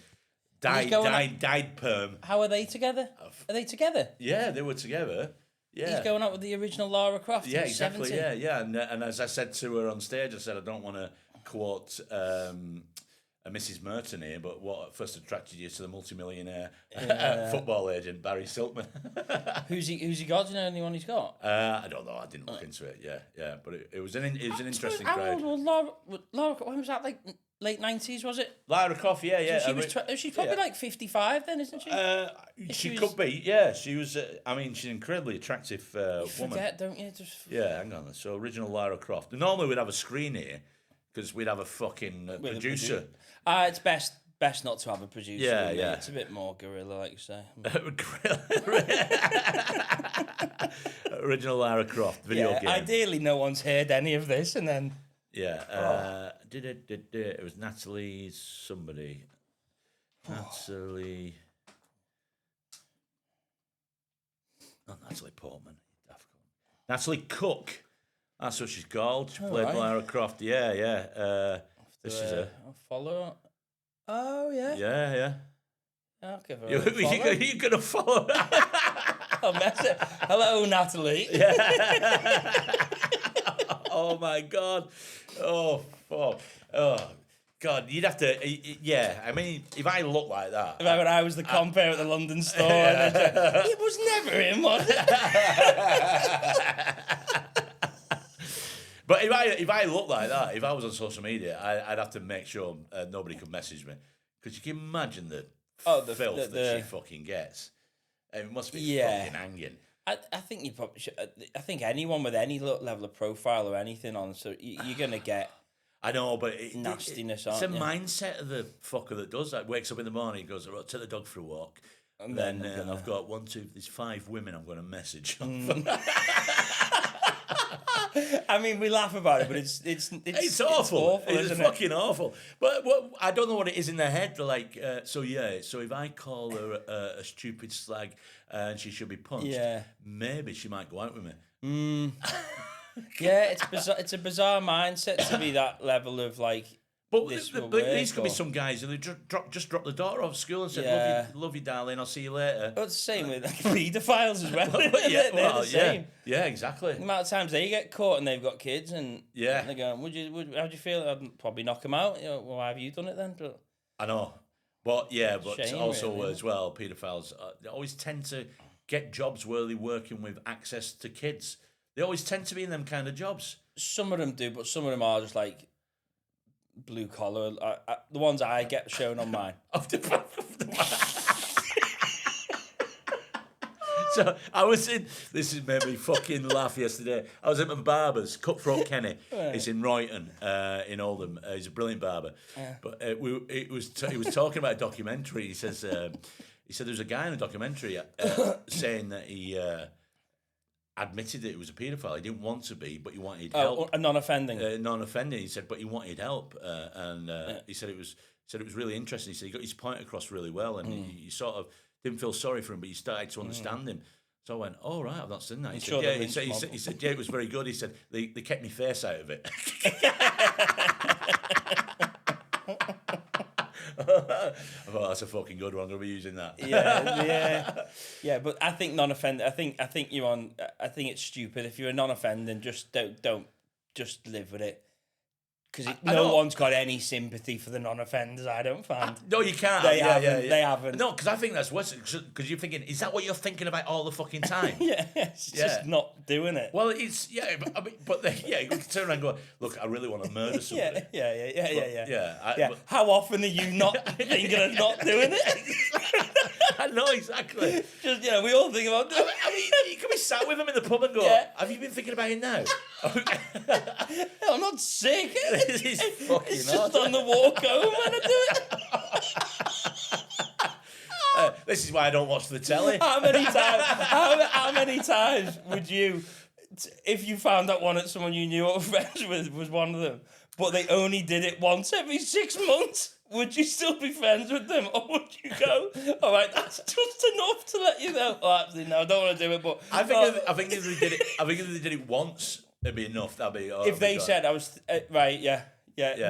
died perm. How are they together? Are they together? Yeah, they were together. Yeah, He's going out with the original Lara Croft. yeah, who's exactly. 70. Yeah. And as I said to her on stage, I said I don't want to quote a Mrs. Merton here, but what first attracted you to the multimillionaire football agent Barry Silkman? Who's he got? Do you know anyone he's got? I don't know. I didn't look into it. Yeah, but it was an interesting How crowd. old was Lara? When was that? Like late 90s, was it? Lara Croft, yeah. So she's probably like 55 then, isn't she? She could be, yeah. She was. I mean, she's an incredibly attractive woman. Forget, don't you? Yeah, hang on. So original Lara Croft. Normally we'd have a screen here because we'd have a fucking producer. It's best not to have a producer. Yeah, with me. yeah. It's a bit more guerrilla, like you say. Original Lara Croft video game. Ideally, no one's heard any of this, and then It was Natalie somebody. Natalie. Not Natalie Portman. Natalie Cook. That's what she's called. She played Lara Croft. Yeah. This is her. I'll follow. Oh yeah. Yeah. I'll give her a follow. You're gonna follow her. I'll mess it. Hello, Natalie. Oh my God. Oh fuck. Oh God. You'd have to. Yeah. I mean, if I look like that. Remember when I was the compere at the London store? And it was never him, was it? But if I look like that, if I was on social media, I'd have to make sure nobody could message me, because you can imagine the filth that she fucking gets. It must be fucking hanging. I think you probably should. I think anyone with any level of profile or anything on, so you're gonna get. I know, but nastiness. It's a mindset of the fucker that does that. Wakes up in the morning, goes, "Right, take the dog for a walk," and then I've got there's 5 women I'm going to message. I mean, we laugh about it, but it's awful. It's isn't fucking awful. But I don't know what it is in their head. They're like, so if I call her a stupid slag and she should be punched, maybe she might go out with me. Yeah, it's bizarre. It's a bizarre mindset to be that level of like. But these could be some guys who just drop the daughter off school and said, love you, darling, I'll see you later. But it's the same with paedophiles as well. They're the same. Yeah, exactly. The amount of times they get caught and they've got kids and they're going, how'd you feel? I'd probably knock them out. You know, well, why have you done it then? But I know. But shame, also really. as well, paedophiles, they always tend to get jobs where they're working with access to kids. They always tend to be in them kind of jobs. Some of them do, but some of them are just like blue collar. The ones I get shown on mine. So I was in. This has made me fucking laugh yesterday. I was at my barber's, Cutthroat Kenny. It's in Royton, in Oldham. He's a brilliant barber. But he was talking about a documentary. He says he said there was a guy in a documentary saying that he admitted that he was a paedophile. He didn't want to be, but he wanted help. A non-offending. Non-offending. He said, but he wanted help, and he said it was really interesting. He said he got his point across really well, and he sort of didn't feel sorry for him, but he started to understand him. So I went, "Oh right, I've not seen that." He said, "Yeah, it was very good." He said, "They kept my face out of it." I thought that's a fucking good one. I'm gonna be using that. Yeah. But I think non-offending. I think you're on. I think it's stupid if you're a non-offending. Just don't just live with it. Because no one's got any sympathy for the non-offenders, I don't find. No, you can't. They haven't. No, because I think that's worse. Because you're thinking, is that what you're thinking about all the fucking time? It's just not doing it. Well, it's you can turn around and go, look, I really want to murder somebody. Yeah. How often are you not thinking of not doing it? I know, exactly. Just, we all think about doing it. I mean, you can be sat with them in the pub and go, have you been thinking about it now? I'm not sick. It's just on the walk home when I do it. This is why I don't watch the telly. How many times would you, if you found out someone you knew or were friends with was one of them, but they only did it once every 6 months, would you still be friends with them, or would you go, all right, that's just enough to let you know? Oh, actually, no, I don't want to do it. But I think if they did it once, it'd be enough. That'd be. If they said I was right, yeah.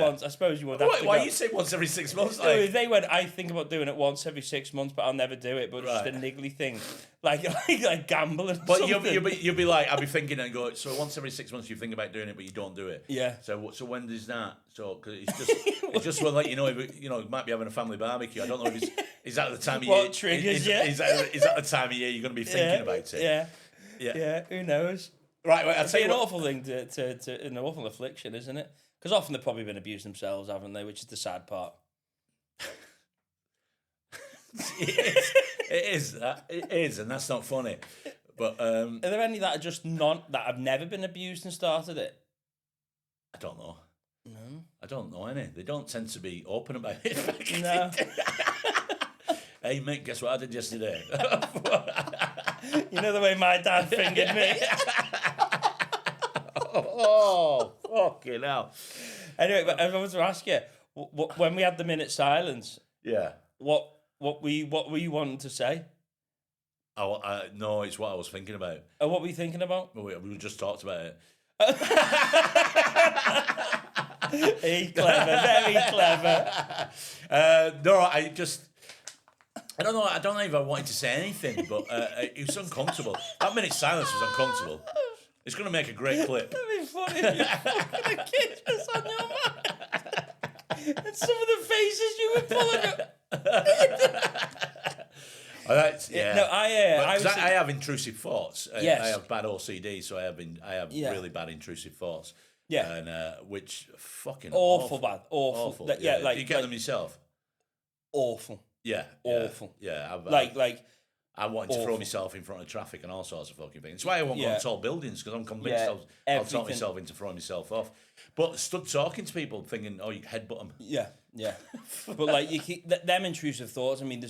Once, I suppose you would. Why you say once every 6 months? No, if they went, I think about doing it once every 6 months, but I'll never do it. But just a niggly thing, like gambling. But you'll be like, I'll be thinking and go. So once every 6 months you think about doing it, but you don't do it. Yeah. So when is that? So cause it's just will let you know if you might be having a family barbecue. I don't know if is that the time of year? What triggers? Is that the time of year you're going to be thinking about it? Yeah. Who knows? Right. I'll tell you an what. awful thing to an awful affliction, isn't it? Because often they've probably been abused themselves, haven't they? Which is the sad part. It is, and that's not funny. But are there any that are just that have never been abused and started it? I don't know. No, I don't know any. They don't tend to be open about it. No. Hey Mick, guess what I did yesterday? You know the way my dad fingered me. Oh, fucking hell. Anyway, but I wanted to ask you, when we had the minute silence, Yeah. what were you wanting to say? No, it's what I was thinking about. What were you thinking about? We just talked about it. Hey, clever, very clever. No, I don't know. I don't know if I wanted to say anything, but it was uncomfortable. That minute silence was uncomfortable. It's going to make a great clip. That'd be funny if you fucking a kid was on your mind. And some of the faces you were pulling up. Yeah. No, I have intrusive thoughts. Yes. I have bad OCD, so I have really bad intrusive thoughts. Yeah. And which fucking awful bad. Awful. Do you get them yourself? Awful. Yeah. Awful. Yeah. I wanted to throw myself in front of traffic and all sorts of fucking things. That's why I won't go on tall buildings, because I'm convinced I'll talk myself into throwing myself off. But stood talking to people thinking, oh, you headbutt them. Yeah. But you keep them intrusive thoughts. I mean,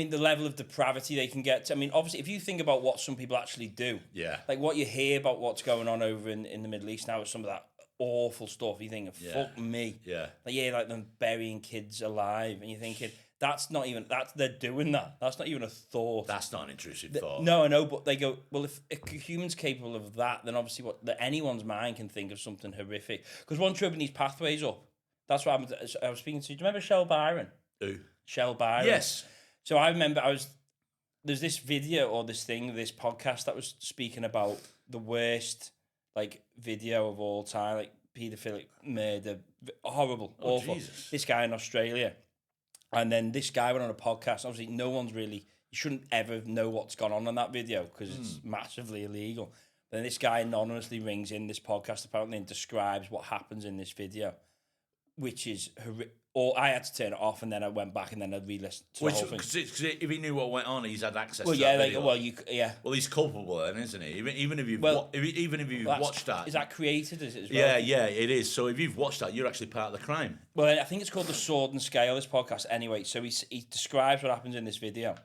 the level of depravity they can get to. I mean, obviously, if you think about what some people actually do, like what you hear about what's going on over in the Middle East now with some of that awful stuff, you think, fuck me. Yeah. Like them burying kids alive, and you're thinking, they're doing that. That's not even a thought. That's not an intrusive thought. No, I know, but they go, well, if a human's capable of that, then obviously anyone's mind can think of something horrific. Because once you open these pathways up, that's what happened. I was speaking to, do you remember Shell Byron? Who? Shell Byron. Yes. So I remember there's this video or this podcast that was speaking about the worst, video of all time, paedophilic murder, horrible, awful. Jesus. This guy in Australia. And then this guy went on a podcast. Obviously, you shouldn't ever know what's gone on in that video because it's massively illegal. Then this guy anonymously rings in this podcast apparently and describes what happens in this video, which is horrific. Or I had to turn it off, and then I went back, and then I re-listened to the whole thing. Because if he knew what went on, he's had access. Well, to yeah, that video. Well, he's culpable then, isn't he? Even if you've watched that, is that created? Is it as well? Yeah, it is. So if you've watched that, you're actually part of the crime. Well, I think it's called The Sword and Scale, this podcast. Anyway, so he describes what happens in this video,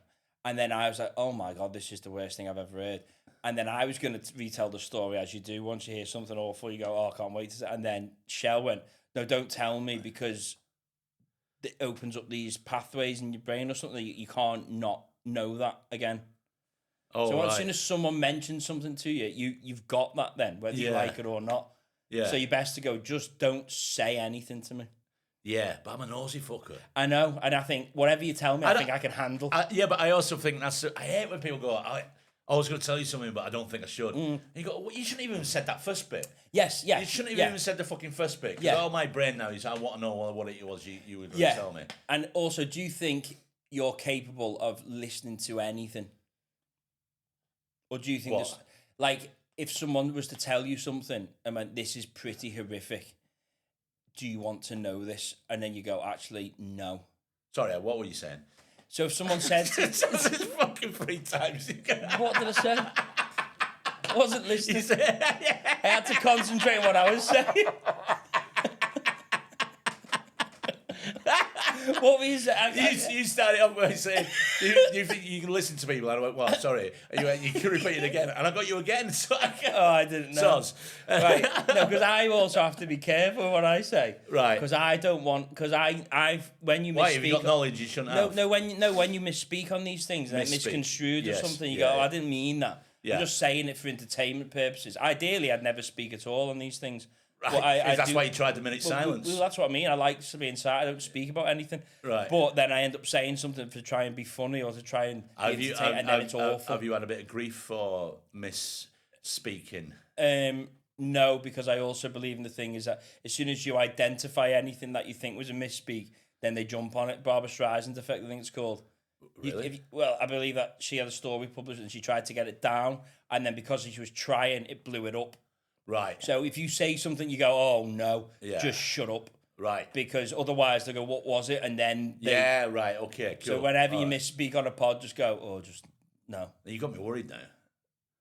and then I was like, oh my God, this is the worst thing I've ever heard. And then I was going to retell the story as you do. Once you hear something awful, you go, oh, I can't wait to say. And then Shell went, no, don't tell me, because it opens up these pathways in your brain or something. You can't not know that again. Oh, so as soon as someone mentions something to you, you've got that then, whether you like it or not. Yeah. So you're best to go, just don't say anything to me. Yeah, but I'm a nosy fucker. I know, and I think whatever you tell me, I think I can handle. But I also think I hate when people go, I was going to tell you something, but I don't think I should. And you go, well, you shouldn't even have said that first bit. Yes, yeah. You shouldn't have even said the fucking first bit. Because all my brain now is, I want to know what it was you were going to tell me. And also, do you think you're capable of listening to anything? Or do you think if someone was to tell you something and went, this is pretty horrific, do you want to know this? And then you go, actually, no. Sorry, what were you saying? So if someone said... It's fucking 3 times. What did I say? I wasn't listening. I had to concentrate on what I was saying. What were you saying? You started off by saying, do you think you can listen to people? And I went, well, sorry. And you went, you can repeat it again. And I got you again. So I didn't know. Soz. Right. No, because I also have to be careful what I say. Right. Because I don't want, because I've, when you misspeak. Why, have you got knowledge you shouldn't have? No, when you misspeak on these things and it's misconstrued or something, you go, I didn't mean that. Yeah. I'm just saying it for entertainment purposes. Ideally, I'd never speak at all on these things. Right. But That's why you tried the minute silence. Well, that's what I mean. I like to be inside. I don't speak about anything. Right. But then I end up saying something to try and be funny or to try and entertain, and then it's awful. Have you had a bit of grief for misspeaking? No, because I also believe in the thing is that as soon as you identify anything that you think was a misspeak, then they jump on it. Barbara Streisand effect, I think it's called. Really? Well, I believe that she had a story published and she tried to get it down, and then because she was trying, it blew it up. Right. So if you say something, you go, "Oh no, Yeah. just shut up." Right. Because otherwise they go, "What was it?" And then Right. Okay. Cool. So whenever you misspeak on a pod, just go, "Oh, just no." You got me worried now.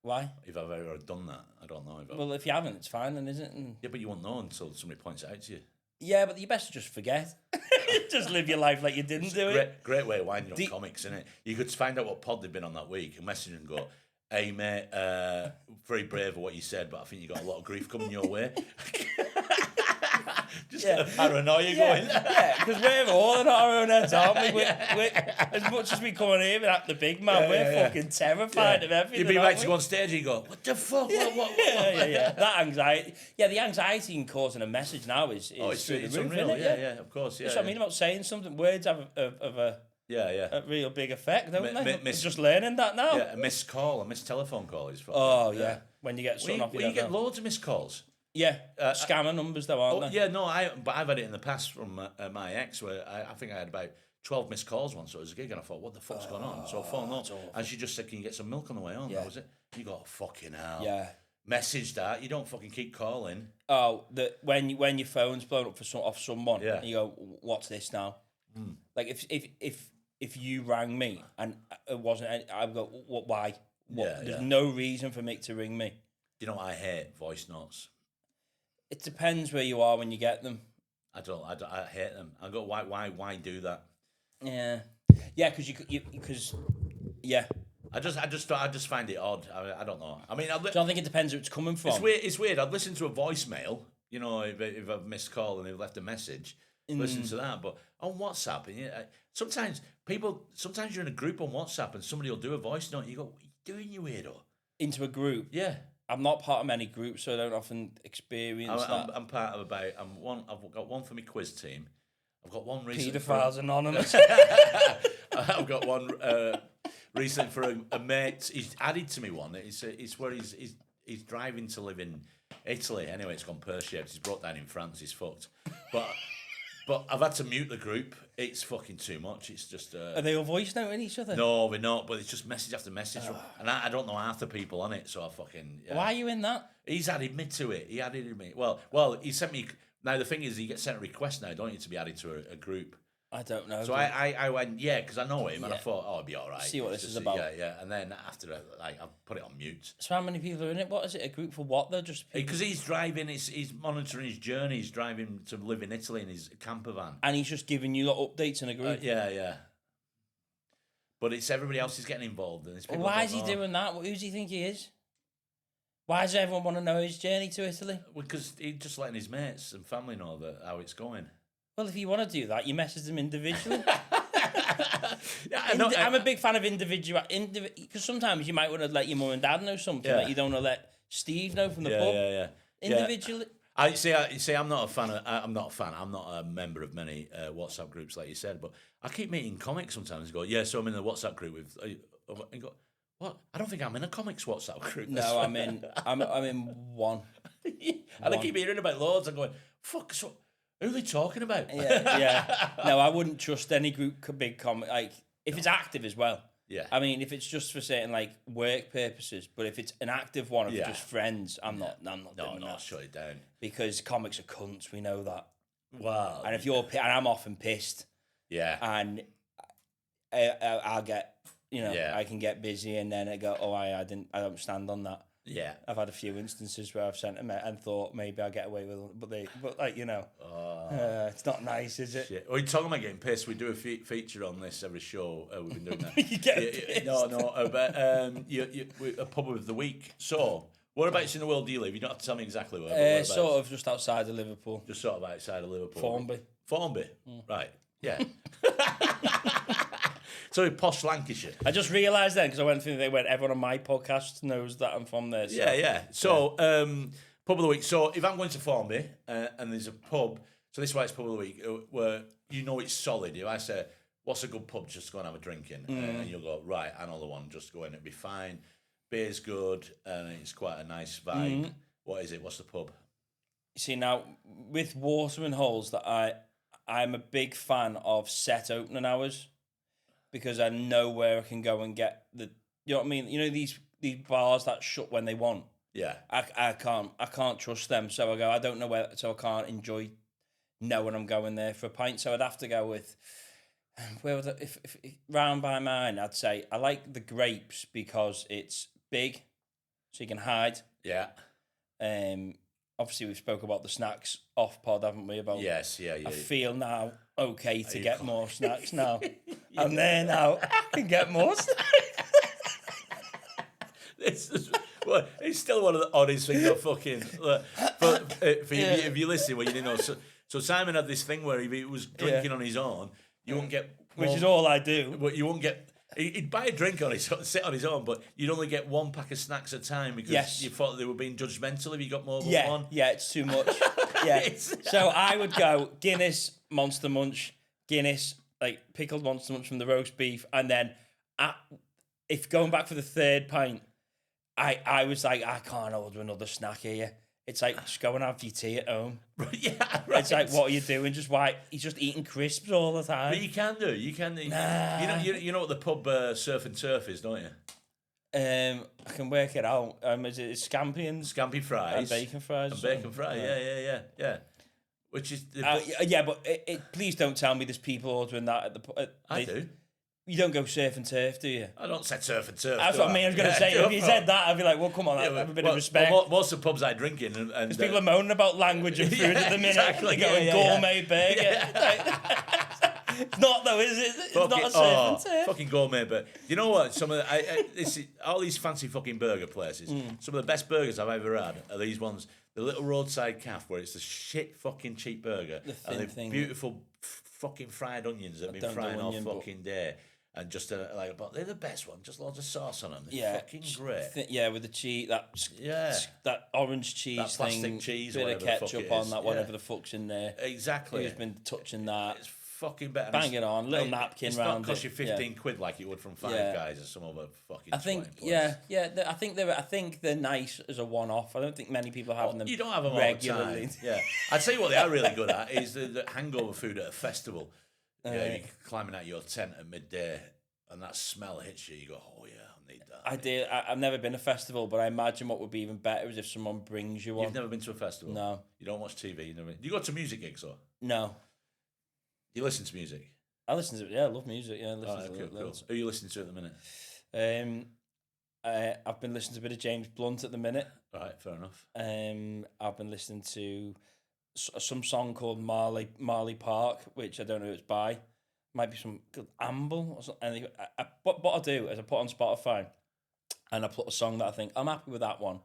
Why? If I've ever done that, I don't know. Well, if you haven't, it's fine, then, isn't it? And yeah, but you won't know until somebody points it out to you. yeah, but you best just forget. Just live your life like you didn't do it. Great way of winding up comics, isn't it? You could find out what pod they've been on that week and message and go, "Hey mate, very brave of what you said, but I think you got a lot of grief coming your way." Just get a paranoia going. Yeah, because we're all in our own heads, aren't we? As much as we come in here and act the big man, we're fucking terrified of everything. You'd be right to go on stage and you go, "What the fuck? What?" Yeah. That anxiety. Yeah, the anxiety in causing a message now is it's through the roof, unreal. isn't it? Yeah, of course. Yeah, That's what I mean about saying something. Words have a real big effect, don't they? Just learning that now. Yeah, a missed call, a missed telephone call is fucking. Oh, yeah. When you get something off you get loads of missed calls. Yeah, scammer numbers though, aren't they? Yeah, no, but I've had it in the past from my ex, where I think I had about 12 missed calls once. So it was a gig, and I thought, what the fuck's going on? So I phoned up, and she just said, "Can you get some milk on the way on?" That was it. You go, "Fucking hell." Yeah. Message that. You don't fucking keep calling. Oh, when your phone's blown up off someone, Yeah. and you go, "What's this now?" Like if you rang me and it wasn't, I'd go, "What? Why? What? Yeah, There's no reason for Mick to ring me." You know what I hate? Voice notes. It depends where you are when you get them. I hate them. I go, why do that? Yeah, because yeah. I just find it odd. I don't know. I mean, I don't think it depends who it's coming from. It's weird. I'd listen to a voicemail, you know, if I've missed call and they've left a message, listen to that. But on WhatsApp, and sometimes you're in a group on WhatsApp and somebody will do a voice note. And you go, "What are you doing, you weirdo?" Into a group. Yeah. I'm not part of many groups, so I don't often experience that. I'm part of about. I've got one for my quiz team. I've got one recently. Paedophiles Anonymous. I've got one recently for a mate. He's added to me one. It's where he's driving to live in Italy. Anyway, it's gone pear-shaped. He's brought down in France. He's fucked. But I've had to mute the group. It's fucking too much. It's just. Are they all voice noting each other? No, we're not. But it's just message after message, and I don't know half the people on it. So I fucking. Why are you in that? He's added me to it. He added me. Well, he sent me. Now the thing is, you get sent a request now, don't you, to be added to a group? I don't know. So I went, because I know him, and I thought, it'll be all right. See what this is about. Yeah. And then after that, I put it on mute. So how many people are in it? What is it? A group for what? They're just because he's driving. He's monitoring his journey. He's driving to live in Italy in his camper van, and he's just giving you updates in a group. Yeah. But it's everybody else is getting involved, and why is he doing that? Who does he think he is? Why does everyone want to know his journey to Italy? Because he's just letting his mates and family know how it's going. Well, if you want to do that, you message them individually. Yeah, I'm a big fan of individual, because sometimes you might want to let your mum and dad know something that you don't want to let Steve know from the pub. Yeah. Individually. I see. I'm not a fan. I'm not a member of many WhatsApp groups like you said, but I keep meeting comics sometimes. And go, yeah. So I'm in the WhatsApp group with. And go, what? I don't think I'm in a comics WhatsApp group. No, I'm in one. And I keep hearing about loads. I'm going, fuck. So who are they talking about? Yeah. No, I wouldn't trust any group big comic. Like if it's active as well. Yeah. I mean, if it's just for certain like work purposes, but if it's an active one of just friends, I'm not doing that. Shut it down. Because comics are cunts. We know that. Wow. And if you're, and I'm often pissed. Yeah. And I'll get, I can get busy, and then I go, I don't stand on that. Yeah. I've had a few instances where I've sent them and thought maybe I'll get away with it, but like, you know, it's not nice, is it? Shit. Well, you're talking about getting pissed. We do a feature on this every show. We've been doing that. You get pissed. No, but a pub of the week. So, whereabouts in the world do you live? You don't have to tell me exactly where. But whereabouts? Sort of just outside of Liverpool. Just sort of outside of Liverpool. Formby. Right. Yeah. So posh Lancashire. I just realised then because I went through. Everyone on my podcast knows that I'm from there. So. Yeah. So pub of the week. So if I'm going to Formby and there's a pub, so this is why it's pub of the week, where you know it's solid. If I say, "What's a good pub?" Just go and have a drink in, and you'll go, right, I know the one. Just go in, it'll be fine. Beer's good, and it's quite a nice vibe. What is it? What's the pub? You see now with watering holes that I'm a big fan of set opening hours. Because I know where I can go and get the, you know what I mean? You know these bars that shut when they want. Yeah. I can't trust them. So I go, I don't know where, so I can't enjoy knowing I'm going there for a pint. So I'd have to go with, where would if round by mine, I'd say I like the Grapes because it's big, so you can hide. Yeah. Obviously we've spoke about the snacks off pod, haven't we? About yes, yeah. I feel now okay to get more snacks now. I'm there now. I can get more snacks. It's still one of the oddest things I fucking. But for you, if you listen, well, you didn't know. So Simon had this thing where if he was drinking on his own, you won't get. Which is all I do. But you won't get. He'd buy a drink on his own, sit on his own, but you'd only get one pack of snacks at a time because you thought they were being judgmental if you got more than one. Yeah, it's too much. Yeah. So I would go Guinness, Monster Munch, Guinness, like pickled Monster Munch from the roast beef, and then if going back for the third pint, I was like, I can't order another snack here. It's like, just go and have your tea at home. Yeah, right. It's like, what are you doing? Just why he's just eating crisps all the time. But you can do. Nah. You know what the pub Surf and Turf is, don't you? I can work it out. Is it Scampi fries and bacon fries? And bacon fries. Yeah. Which is but please don't tell me there's people ordering that at the. I do. You don't go surf and turf, do you? I don't say Surf and Turf. That's what I mean. I was going to say, if you said that, I'd be like, well, come on, have a bit of respect. Most of the pubs I drink in, and because people are moaning about language and food at the minute. Exactly. Going gourmet burger. It's not though, is it? It's not a surf and turf. Fucking gourmet burger. You know what? Some of all these fancy fucking burger places. Some of the best burgers I've ever had are these ones. The little roadside cafe where it's the shit fucking cheap burger and the beautiful fucking fried onions that have been frying all fucking day. And just but they're the best one. Just loads of sauce on them. They're fucking great. With the cheese, that orange cheese, that plastic thing, cheese, bit of ketchup on that, whatever the fuck's in there. Exactly. Who's been touching that? It's fucking better. Bang it on, little napkin it's round. It's not cost you 15 quid like it would from Five Guys or some other fucking. I think I think they're nice as a one-off. I don't think many people have them. You don't have them regularly. All the time. Yeah, I'd tell you what they are really good at is the hangover food at a festival. You're climbing out your tent at midday and that smell hits you. You go, oh yeah, I need that. I've never been to a festival, but I imagine what would be even better is if someone brings you one. You've never been to a festival? No. You don't watch TV? Do you go to music gigs or? No. You listen to music? I listen to it. Yeah, I love music. Yeah, I listen to it. Cool. Who are you listening to at the minute? I've been listening to a bit of James Blunt at the minute. Right, fair enough. I've been listening to some song called Marley Park, which I don't know who it's by. Might be some good Amble or something. What I do is I put on Spotify and I put a song that I think I'm happy with that one,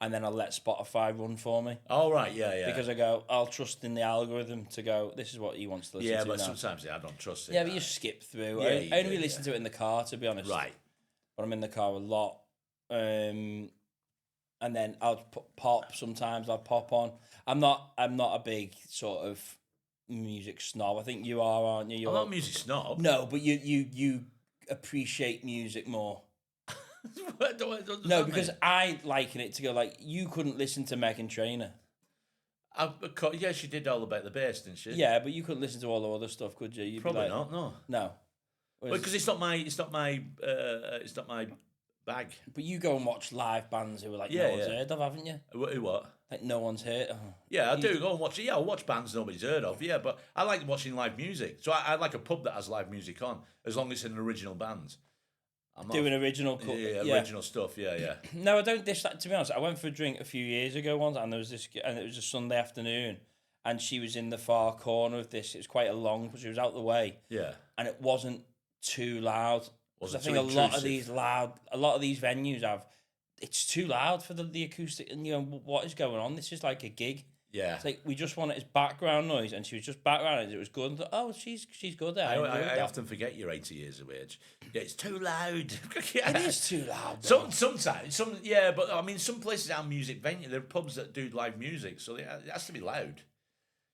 and then I'll let Spotify run for me. Oh right, yeah. Because I go, I'll trust in the algorithm to go, this is what he wants to listen to. Yeah, but now. Sometimes I don't trust it. Yeah, but you skip through. Yeah, I only really listen to it in the car, to be honest. Right. But I'm in the car a lot. And then I'll pop sometimes. I'll pop on. I'm not a big sort of music snob. I think you are, aren't you? I'm not a music snob. No, but you appreciate music more. No, because I liken it to go like you couldn't listen to Meghan Trainor. Yeah, she did all about the bass, didn't she? Yeah, but you couldn't listen to all the other stuff, could you? You'd Probably be like, not. No. Because it's not my bag. But you go and watch live bands who are like no one's heard of, haven't you? Who what? Like no one's heard. Oh. Yeah, I do go and watch it. Yeah, I watch bands nobody's heard of. Yeah, but I like watching live music. So I like a pub that has live music on, as long as it's an original band. I'm not doing original. original stuff. Yeah. No, I don't dish that. To be honest, I went for a drink a few years ago once, and there was this, and it was a Sunday afternoon, and she was in the far corner of this. It was quite a long, but she was out the way. Yeah. And it wasn't too loud. Wasn't I think too a lot of intrusive. these venues have. It's too loud for the acoustic, and what is going on? This is like a gig. Yeah. It's like we just want it as background noise, and she was just background noise. It was good. And thought, oh, she's good there. I often forget you're 80 years of age. Yeah, it's too loud. It is too loud. Sometimes, but I mean, some places are music venue. There are pubs that do live music, so it has to be loud.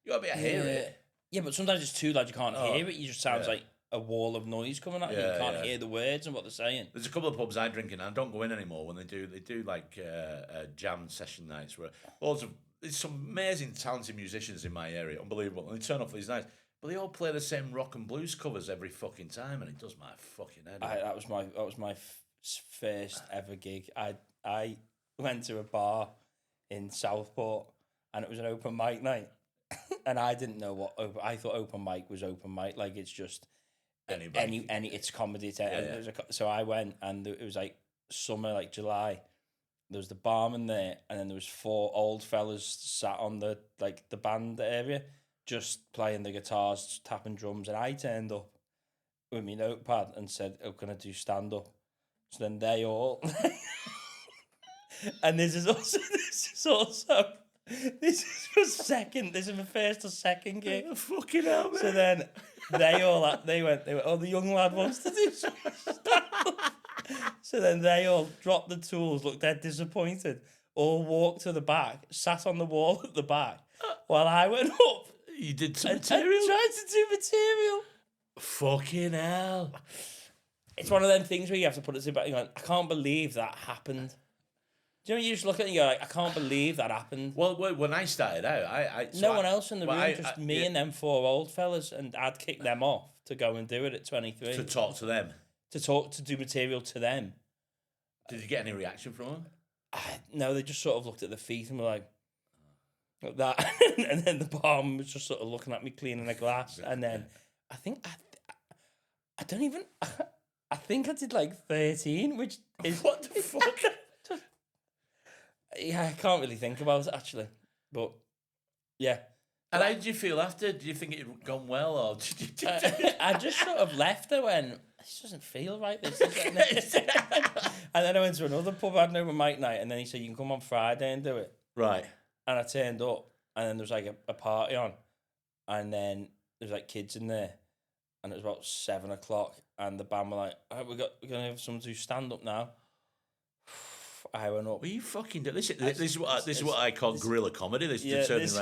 You gotta be able to hear it. Yeah, but sometimes it's too loud. You can't hear it. You just sounds like a wall of noise coming out. You can't hear the words and what they're saying. There's a couple of pubs I drink in. I don't go in anymore when they do like jam session nights where there's some amazing talented musicians in my area, unbelievable. And they turn up for these nights, but they all play the same rock and blues covers every fucking time, and it does my fucking head. That was my first ever gig. I went to a bar in Southport, and it was an open mic night, and I didn't know I thought open mic was open mic, like it's just Anybody. it's comedy. So I went, and it was like summer, like July. There was the barman there, and then there was 4 old fellas sat on the band area, just playing the guitars, tapping drums, and I turned up with my notepad and said, "I'm gonna do stand up." So then they all, and this is my first or second gig. Fucking hell, man. So then they went, oh, the young lad wants to do some stand-up. So then they all dropped the tools, looked dead disappointed, all walked to the back, sat on the wall at the back, while I went up. You did some and material? tried to do material. Fucking hell. It's one of them things where you have to put it to back. You're like, I can't believe that happened. Do you know, you just look at it and you're like, I can't believe that happened. Well, when I started out, no one else in the room, just me and them 4 old fellas, and I'd kick them off to go and do it at 23. To talk to them. To do material to them. Did you get any reaction from them? No, they just sort of looked at the feet and were like that. And then the barman was just sort of looking at me cleaning a glass. And then I think I did like 13, which is... What the fuck? Yeah, I can't really think about it, actually. But, yeah. And how did you feel after? Did you think it had gone well, or did you... I just sort of left her when... This doesn't feel right. And then I went to another pub, I had an open mic night, and then he said, you can come on Friday and do it. Right. And I turned up, and then there was like a party on, and then there was like kids in there, and it was about 7 o'clock, and the band were like, all right, we're going to have someone to stand up now. I went up. What are you fucking doing? This is what I call guerrilla comedy. This is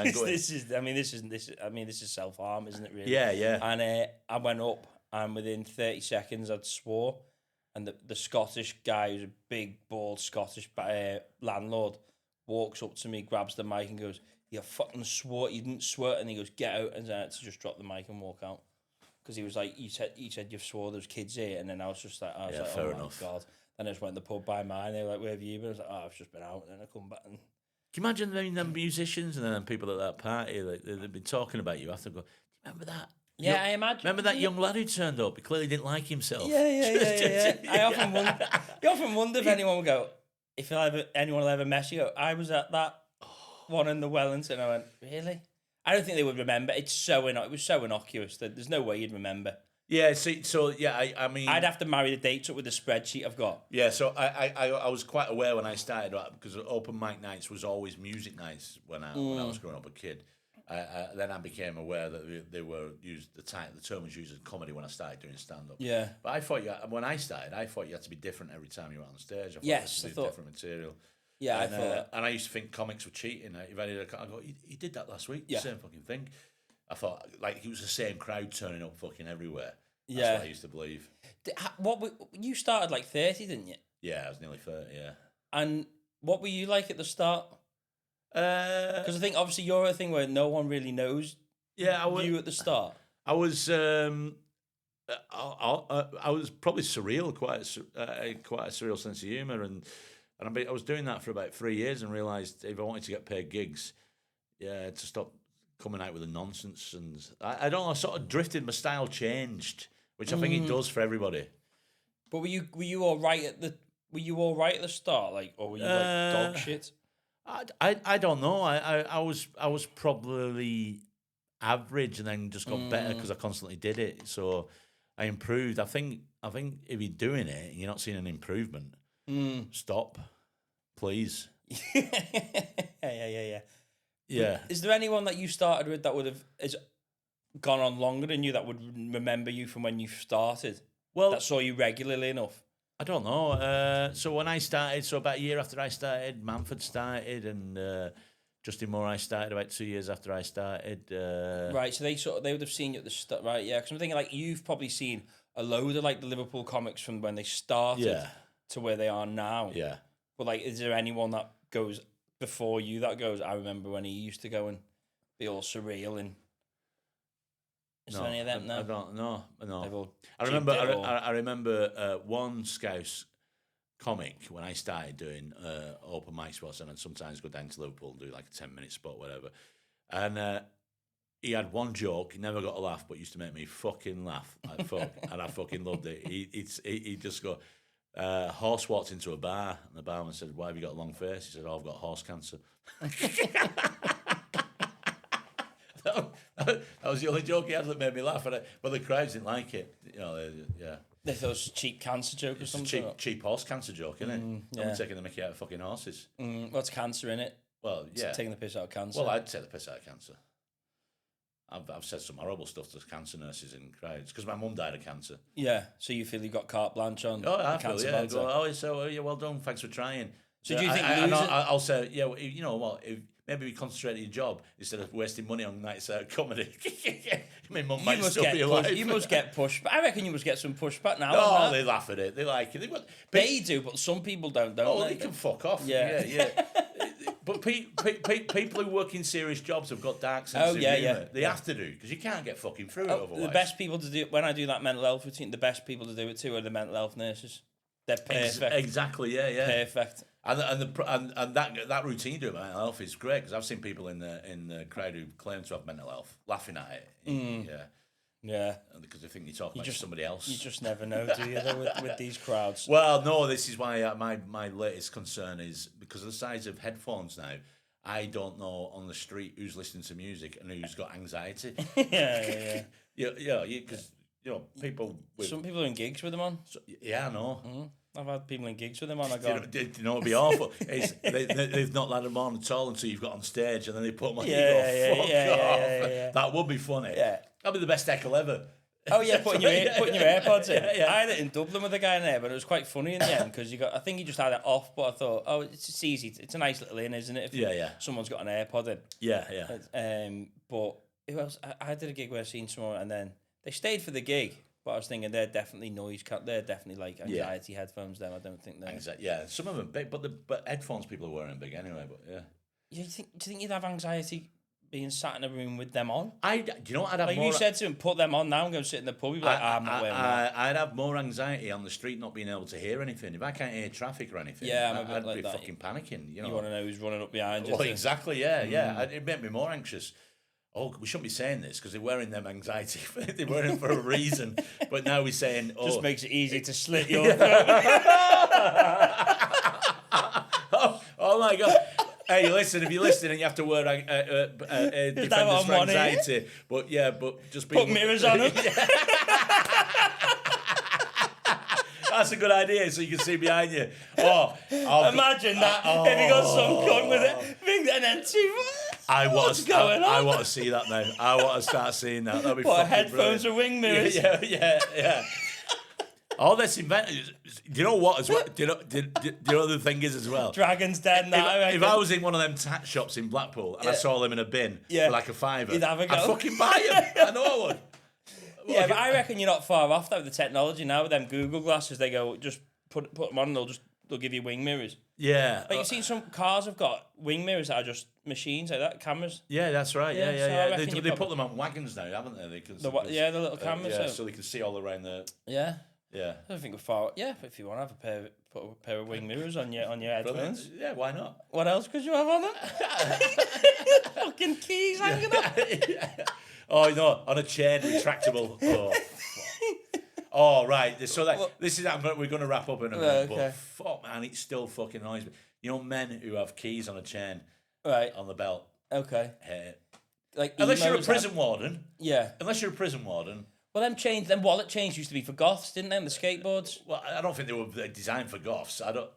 self-harm, isn't it, really? Yeah. And I went up, and within 30 seconds I'd swore, and the Scottish guy, who's a big, bald Scottish landlord, walks up to me, grabs the mic and goes, you fucking swore, you didn't swear, and he goes, get out, and I had to just drop the mic and walk out. Because he was like, you said you've swore, there's kids here, and then I was just like, fair oh enough. my God. Then I just went to the pub by mine, they were like, where have you been? I was like, oh, I've just been out, and then I come back and... Can you imagine them musicians and then people at that party, like, they've been talking about you after, go, remember that? Yeah, I imagine. Remember that young lad who turned up? He clearly didn't like himself. Yeah. I often wonder if anyone would go, anyone will ever mess you. I was at that one in the Wellington. I went, really? I don't think they would remember. It was so innocuous that there's no way you'd remember. Yeah. I mean, I'd have to marry the dates up with the spreadsheet I've got. Yeah. So I was quite aware when I started, right, because open mic nights was always music nights when I was growing up a kid. Then I became aware that they were used. The term was used as comedy when I started doing stand up. Yeah. But I thought when I started, I thought you had to be different every time you were on stage. I thought different material. Yeah, and, I thought. And I used to think comics were cheating. If I did I go, he did that last week. Yeah. The same fucking thing. I thought like it was the same crowd turning up fucking everywhere. That's Yeah. what I used to believe. You started like 30, didn't you? Yeah, I was nearly 30. Yeah. And what were you like at the start? Because I think obviously you're a thing where no one really knows. Yeah, you at the start. I was probably surreal, quite a surreal sense of humour, and I was doing that for about 3 years and realised if I wanted to get paid gigs, to stop coming out with the nonsense, and I don't know, I sort of drifted. My style changed, which I think it does for everybody. But were you all right at the start, like, or were you like dog shit? I don't know. I was probably average and then just got better because I constantly did it. So I improved. I think if you're doing it and you're not seeing an improvement, stop, please. Yeah. Yeah. Is there anyone that you started with that is gone on longer than you that would remember you from when you started? Well, that saw you regularly enough. I don't know. So when I started, so about a year after I started, Manford started, and Justin Moore I started about 2 years after I started. Right, so they would have seen you at the start, right? Yeah, because I'm thinking like you've probably seen a load of like the Liverpool comics from when they started to where they are now. Yeah. But like, is there anyone that goes before you that goes? I remember when he used to go and be all surreal and. Is there any of them now? I don't know. No. I remember one Scouse comic when I started doing open mic spots, and I'd sometimes go down to Liverpool and do like a 10-minute spot, whatever. And he had one joke, he never got a laugh, but used to make me fucking laugh like fuck, and I fucking loved it. He just go, horse walked into a bar, and the barman said, "Why have you got a long face?" He said, "Oh, I've got horse cancer." That was the only joke he had that made me laugh, but the crowds didn't like it. You know, yeah. They thought it was a cheap cancer joke or It's something. a cheap horse cancer joke, isn't it? Yeah. I'm taking the mickey out of fucking horses. What's cancer in it? Well, yeah. It's taking the piss out of cancer. Well, I'd take the piss out of cancer. I've said some horrible stuff to cancer nurses in crowds because my mum died of cancer. Yeah, so you feel you got carte blanche on cancer. yeah. Well done, thanks for trying. So do you think I'll say, yeah, you know what, if maybe we concentrate on your job instead of wasting money on nights out comedy. My mum might still be alive. You must get pushed. I reckon you must get some pushback now. Oh, they laugh at it. They like it. They do, but some people don't they? They can fuck off. Yeah. But people who work in serious jobs have got dark sense of humour. They have to do, because you can't get fucking through it otherwise. The best people to do when I do that mental health routine, the best people to do it too are the mental health nurses. They're perfect. Exactly, yeah. Perfect. And that routine you do about mental health is great, because I've seen people in the crowd who claim to have mental health laughing at it. Yeah. Because they think you're talking about somebody else. You just never know, do you, though, with these crowds? Well, no, this is why my latest concern is, because of the size of headphones now, I don't know on the street who's listening to music and who's got anxiety. Yeah. Because, people with... Some people are in gigs with them on. Yeah, I know. I've had people in gigs with them on. It'd be awful. They've not let them on at all until you've got on stage, and then they put them on. Yeah. That would be funny. Yeah, that'd be the best heckle ever. Oh yeah, putting your AirPods in. I had it in Dublin with a guy in there, but it was quite funny in the end because I think he just had it off. But I thought, it's just easy. It's a nice little in, isn't it? If someone's got an AirPod in. Yeah. But who else? I did a gig where I seen someone, and then they stayed for the gig. But I was thinking they're definitely they're definitely like anxiety headphones. Them, I don't think they're. Yeah, some of them big, but headphones people are wearing big anyway. But yeah. Do you think you'd have anxiety being sat in a room with them on? Do you know what I'd have more... you said to him, put them on now and go sit in the pub. You'd be like, I'm not wearing that. I'd have more anxiety on the street not being able to hear anything. If I can't hear traffic or anything, I'd be fucking panicking. You want to know who's running up behind you. Well, exactly, yeah. It'd make me more anxious. Oh, we shouldn't be saying this because they're wearing them anxiety. They're wearing it for a reason. But now we're saying... Just makes it easy to slit your throat. oh my God. Hey, listen, if you're listening and you have to wear defenders for anxiety, but just be... Put mirrors on them. That's a good idea, so you can see behind you. Imagine that, if you got some cunt with it, and then I want to see that now. I want to start seeing that. That'd be fucking headphones brilliant. or wing mirrors? Yeah. All this invented. Do you know what? As well? Do you know the thing is as well? Dragon's dead now. If I was in one of them tat shops in Blackpool and I saw them in a bin for like a £5, you'd have a go. I'd fucking buy them. I know I would. Yeah, but I reckon you're not far off that with the technology now. With them Google glasses, they go just put them on. And they'll give you wing mirrors. Yeah. Like you've seen some cars have got wing mirrors that are just machines like that, cameras. Yeah, that's right. Yeah. So they put them on wagons now, haven't they? They can, the little cameras. So they can see all around the. Yeah. Yeah. I don't think we're far. Yeah, if you want to have put a pair of wing mirrors on your headphones. Yeah, why not? What else could you have on them? Fucking keys hanging up. Oh no, on a chain, retractable. Oh, Oh, right. So this is we're going to wrap up in a minute. Okay. But fuck, man, it still fucking annoys me. You know, men who have keys on a chain, Right. on the belt. Okay. Like Unless you're a emos, prison warden. Yeah. Unless you're a prison warden. Well, them wallet chains used to be for goths, didn't they? The skateboards. Well, I don't think they were designed for goths. I don't.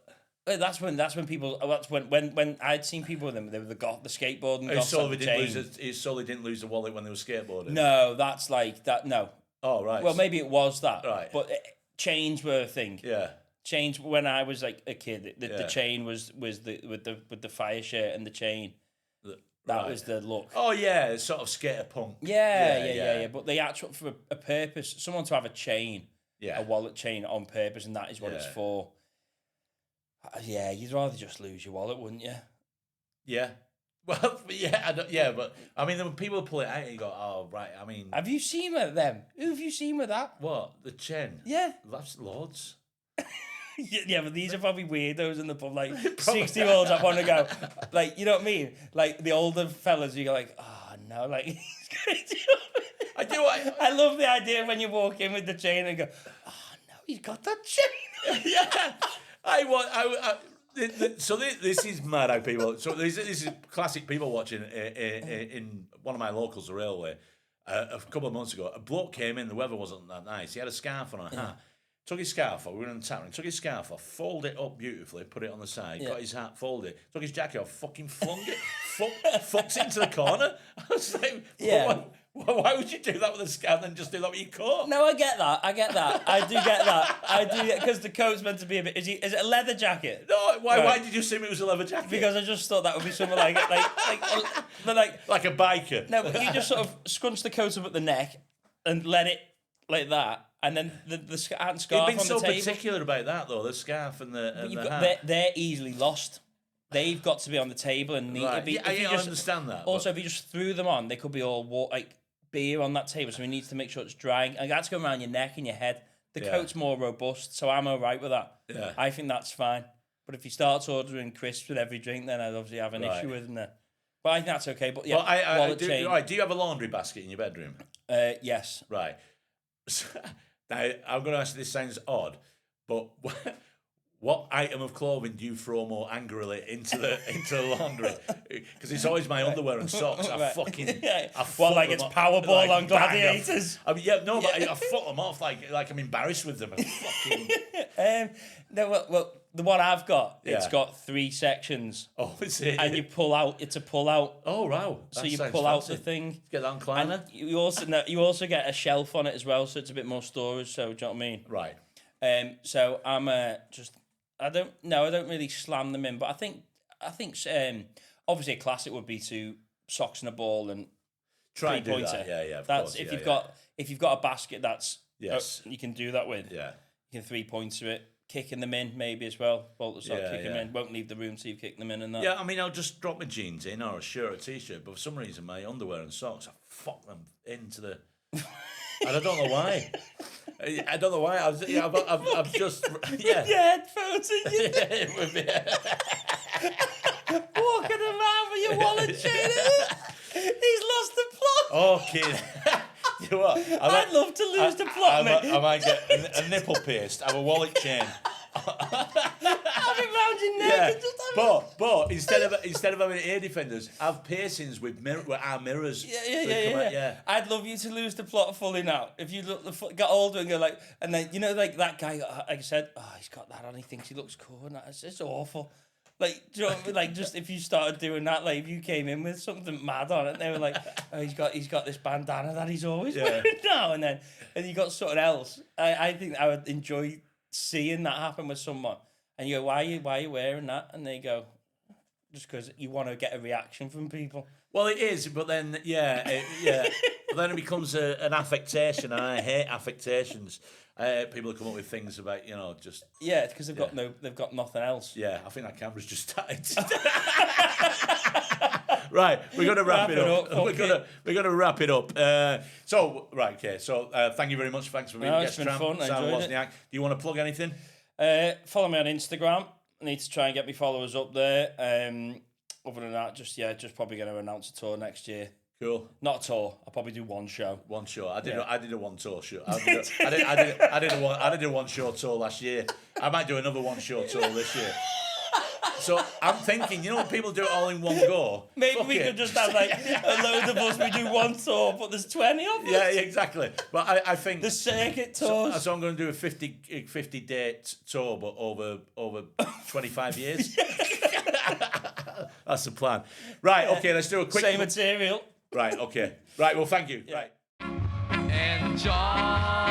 That's when people. That's when I'd seen people with them. They were the skateboarding. So they didn't lose the wallet when they were skateboarding. No, that's like that. No. Oh right. Well, maybe it was that. Right. But chains were a thing. Yeah. Chains when I was like a kid. The chain was with the fire shirt and the chain. That was the look. Oh yeah, it's sort of skater punk. Yeah. But they actually for a purpose. Someone to have a chain. Yeah. A wallet chain on purpose, and that is what it's for. Yeah, you'd rather just lose your wallet, wouldn't you? Yeah. Well, yeah, but I mean, when people pull it out, you go, "Oh, right." I mean, have you seen them? Who have you seen with that? What, the chain? Yeah, that's loads. Yeah, but these are probably weirdos in the pub, like 60-year-olds that want to go, like, you know what I mean? Like the older fellas, you go like, oh no, like he's going to do it. I do. I love the idea when you walk in with the chain and go, oh no, he's got that chain. Yeah. So this is mad how people. So this is classic people watching in one of my locals, the railway. A couple of months ago, a bloke came in. The weather wasn't that nice. He had a scarf on a hat. Took his scarf off. We were in the tap room. Took his scarf off, folded it up beautifully, put it on the side. Got his hat, folded it. Took his jacket off, fucking flung it, fucked it into the corner. I was like, why would you do that with a scarf and just do that with your coat? No, I get that. I do get that. Because the coat's meant to be a bit. Is it a leather jacket? No. Why did you assume it was a leather jacket? Because I just thought that would be something like a biker. No, but you just sort of scrunch the coat up at the neck and let it like that, and then the scarf on the table. You've been so particular about that though, the scarf and the hat. They're easily lost. They've got to be on the table and neat. Right. I understand that. Also, if you just threw them on, they could be all beer on that table, so we need to make sure it's drying. And that's going around your neck and your head. The coat's more robust, so I'm all right with that. Yeah. I think that's fine. But if you start ordering crisps with every drink, then I'd obviously have an issue with them. But I think that's okay. But yeah, well, do you have a laundry basket in your bedroom? Yes. Right. Now, I'm going to ask you, this sounds odd, but what item of clothing do you throw more angrily into the laundry? Because it's always my underwear and socks. I fucking... it's Powerball on Gladiators? But I foot them off like I'm embarrassed with them. And fucking... The one I've got, it's got 3 sections. Oh, is it? And you pull out. It's a pull out. Oh, wow. So you pull out the thing. Get that on Kleiner. You also get a shelf on it as well, so it's a bit more storage. So do you know what I mean? Right. So I'm I don't really slam them in, but I think obviously a classic would be to socks and a ball and try and do that. Yeah. That's if you've got a basket that's you can do that with. Yeah. You can 3-pointer it. Kicking them in maybe as well. Bolt the sock, kick them in. Won't leave the room till you've kicked them in and that. Yeah, I mean, I'll just drop my jeans in or a shirt or a t-shirt, but for some reason my underwear and socks, I fuck them into the... and I don't know why. I don't know why. I've just... Yeah. Your headphones in your... Walking around with your wallet chain. He's lost the plot. Oh, kid. You know what? I'd love to lose the plot, mate. I might get a nipple pierced, have a wallet chain. Have it round your neck. Yeah. But instead of having ear defenders, have piercings with our mirrors. Yeah. I'd love you to lose the plot fully now. If you got older and go like, and then like that guy, like I said, he's got that on. He thinks he looks cool, and it's awful. Like, do you know what I mean? Like, just if you started doing that, like, if you came in with something mad on it, they were like, oh, he's got this bandana that he's always wearing now, and you got something else. I think I would enjoy seeing that happen with someone, and you go, why are you wearing that? And they go, just because you want to get a reaction from people. Well, it is, but then but then it becomes an affectation, and I hate affectations. People come up with things about just because they've got nothing else. Yeah, I think that camera's just started. Right, we're gonna wrap it up. We're gonna wrap it up. So thank you very much. Thanks for being guest been tramp. Fun. Sam Wozniak. Do you want to plug anything? Follow me on Instagram. I need to try and get my followers up there. Other than that, just probably going to announce a tour next year. Cool. Not a tour. I'll probably do one show. One show. I did a one tour show. I did a one show tour last year. I might do another one show tour this year. So I'm thinking, when people do it all in one go. Maybe we could just have like a load of us. We do one tour, but there's 20 of us. Yeah, exactly. But I think the circuit tours. So I'm going to do a 50 date tour, but over 25 years. That's the plan. Right. Okay. Let's do a quick. Same material. Right. Okay. Right. Well, thank you. Yeah. Right. Enjoy.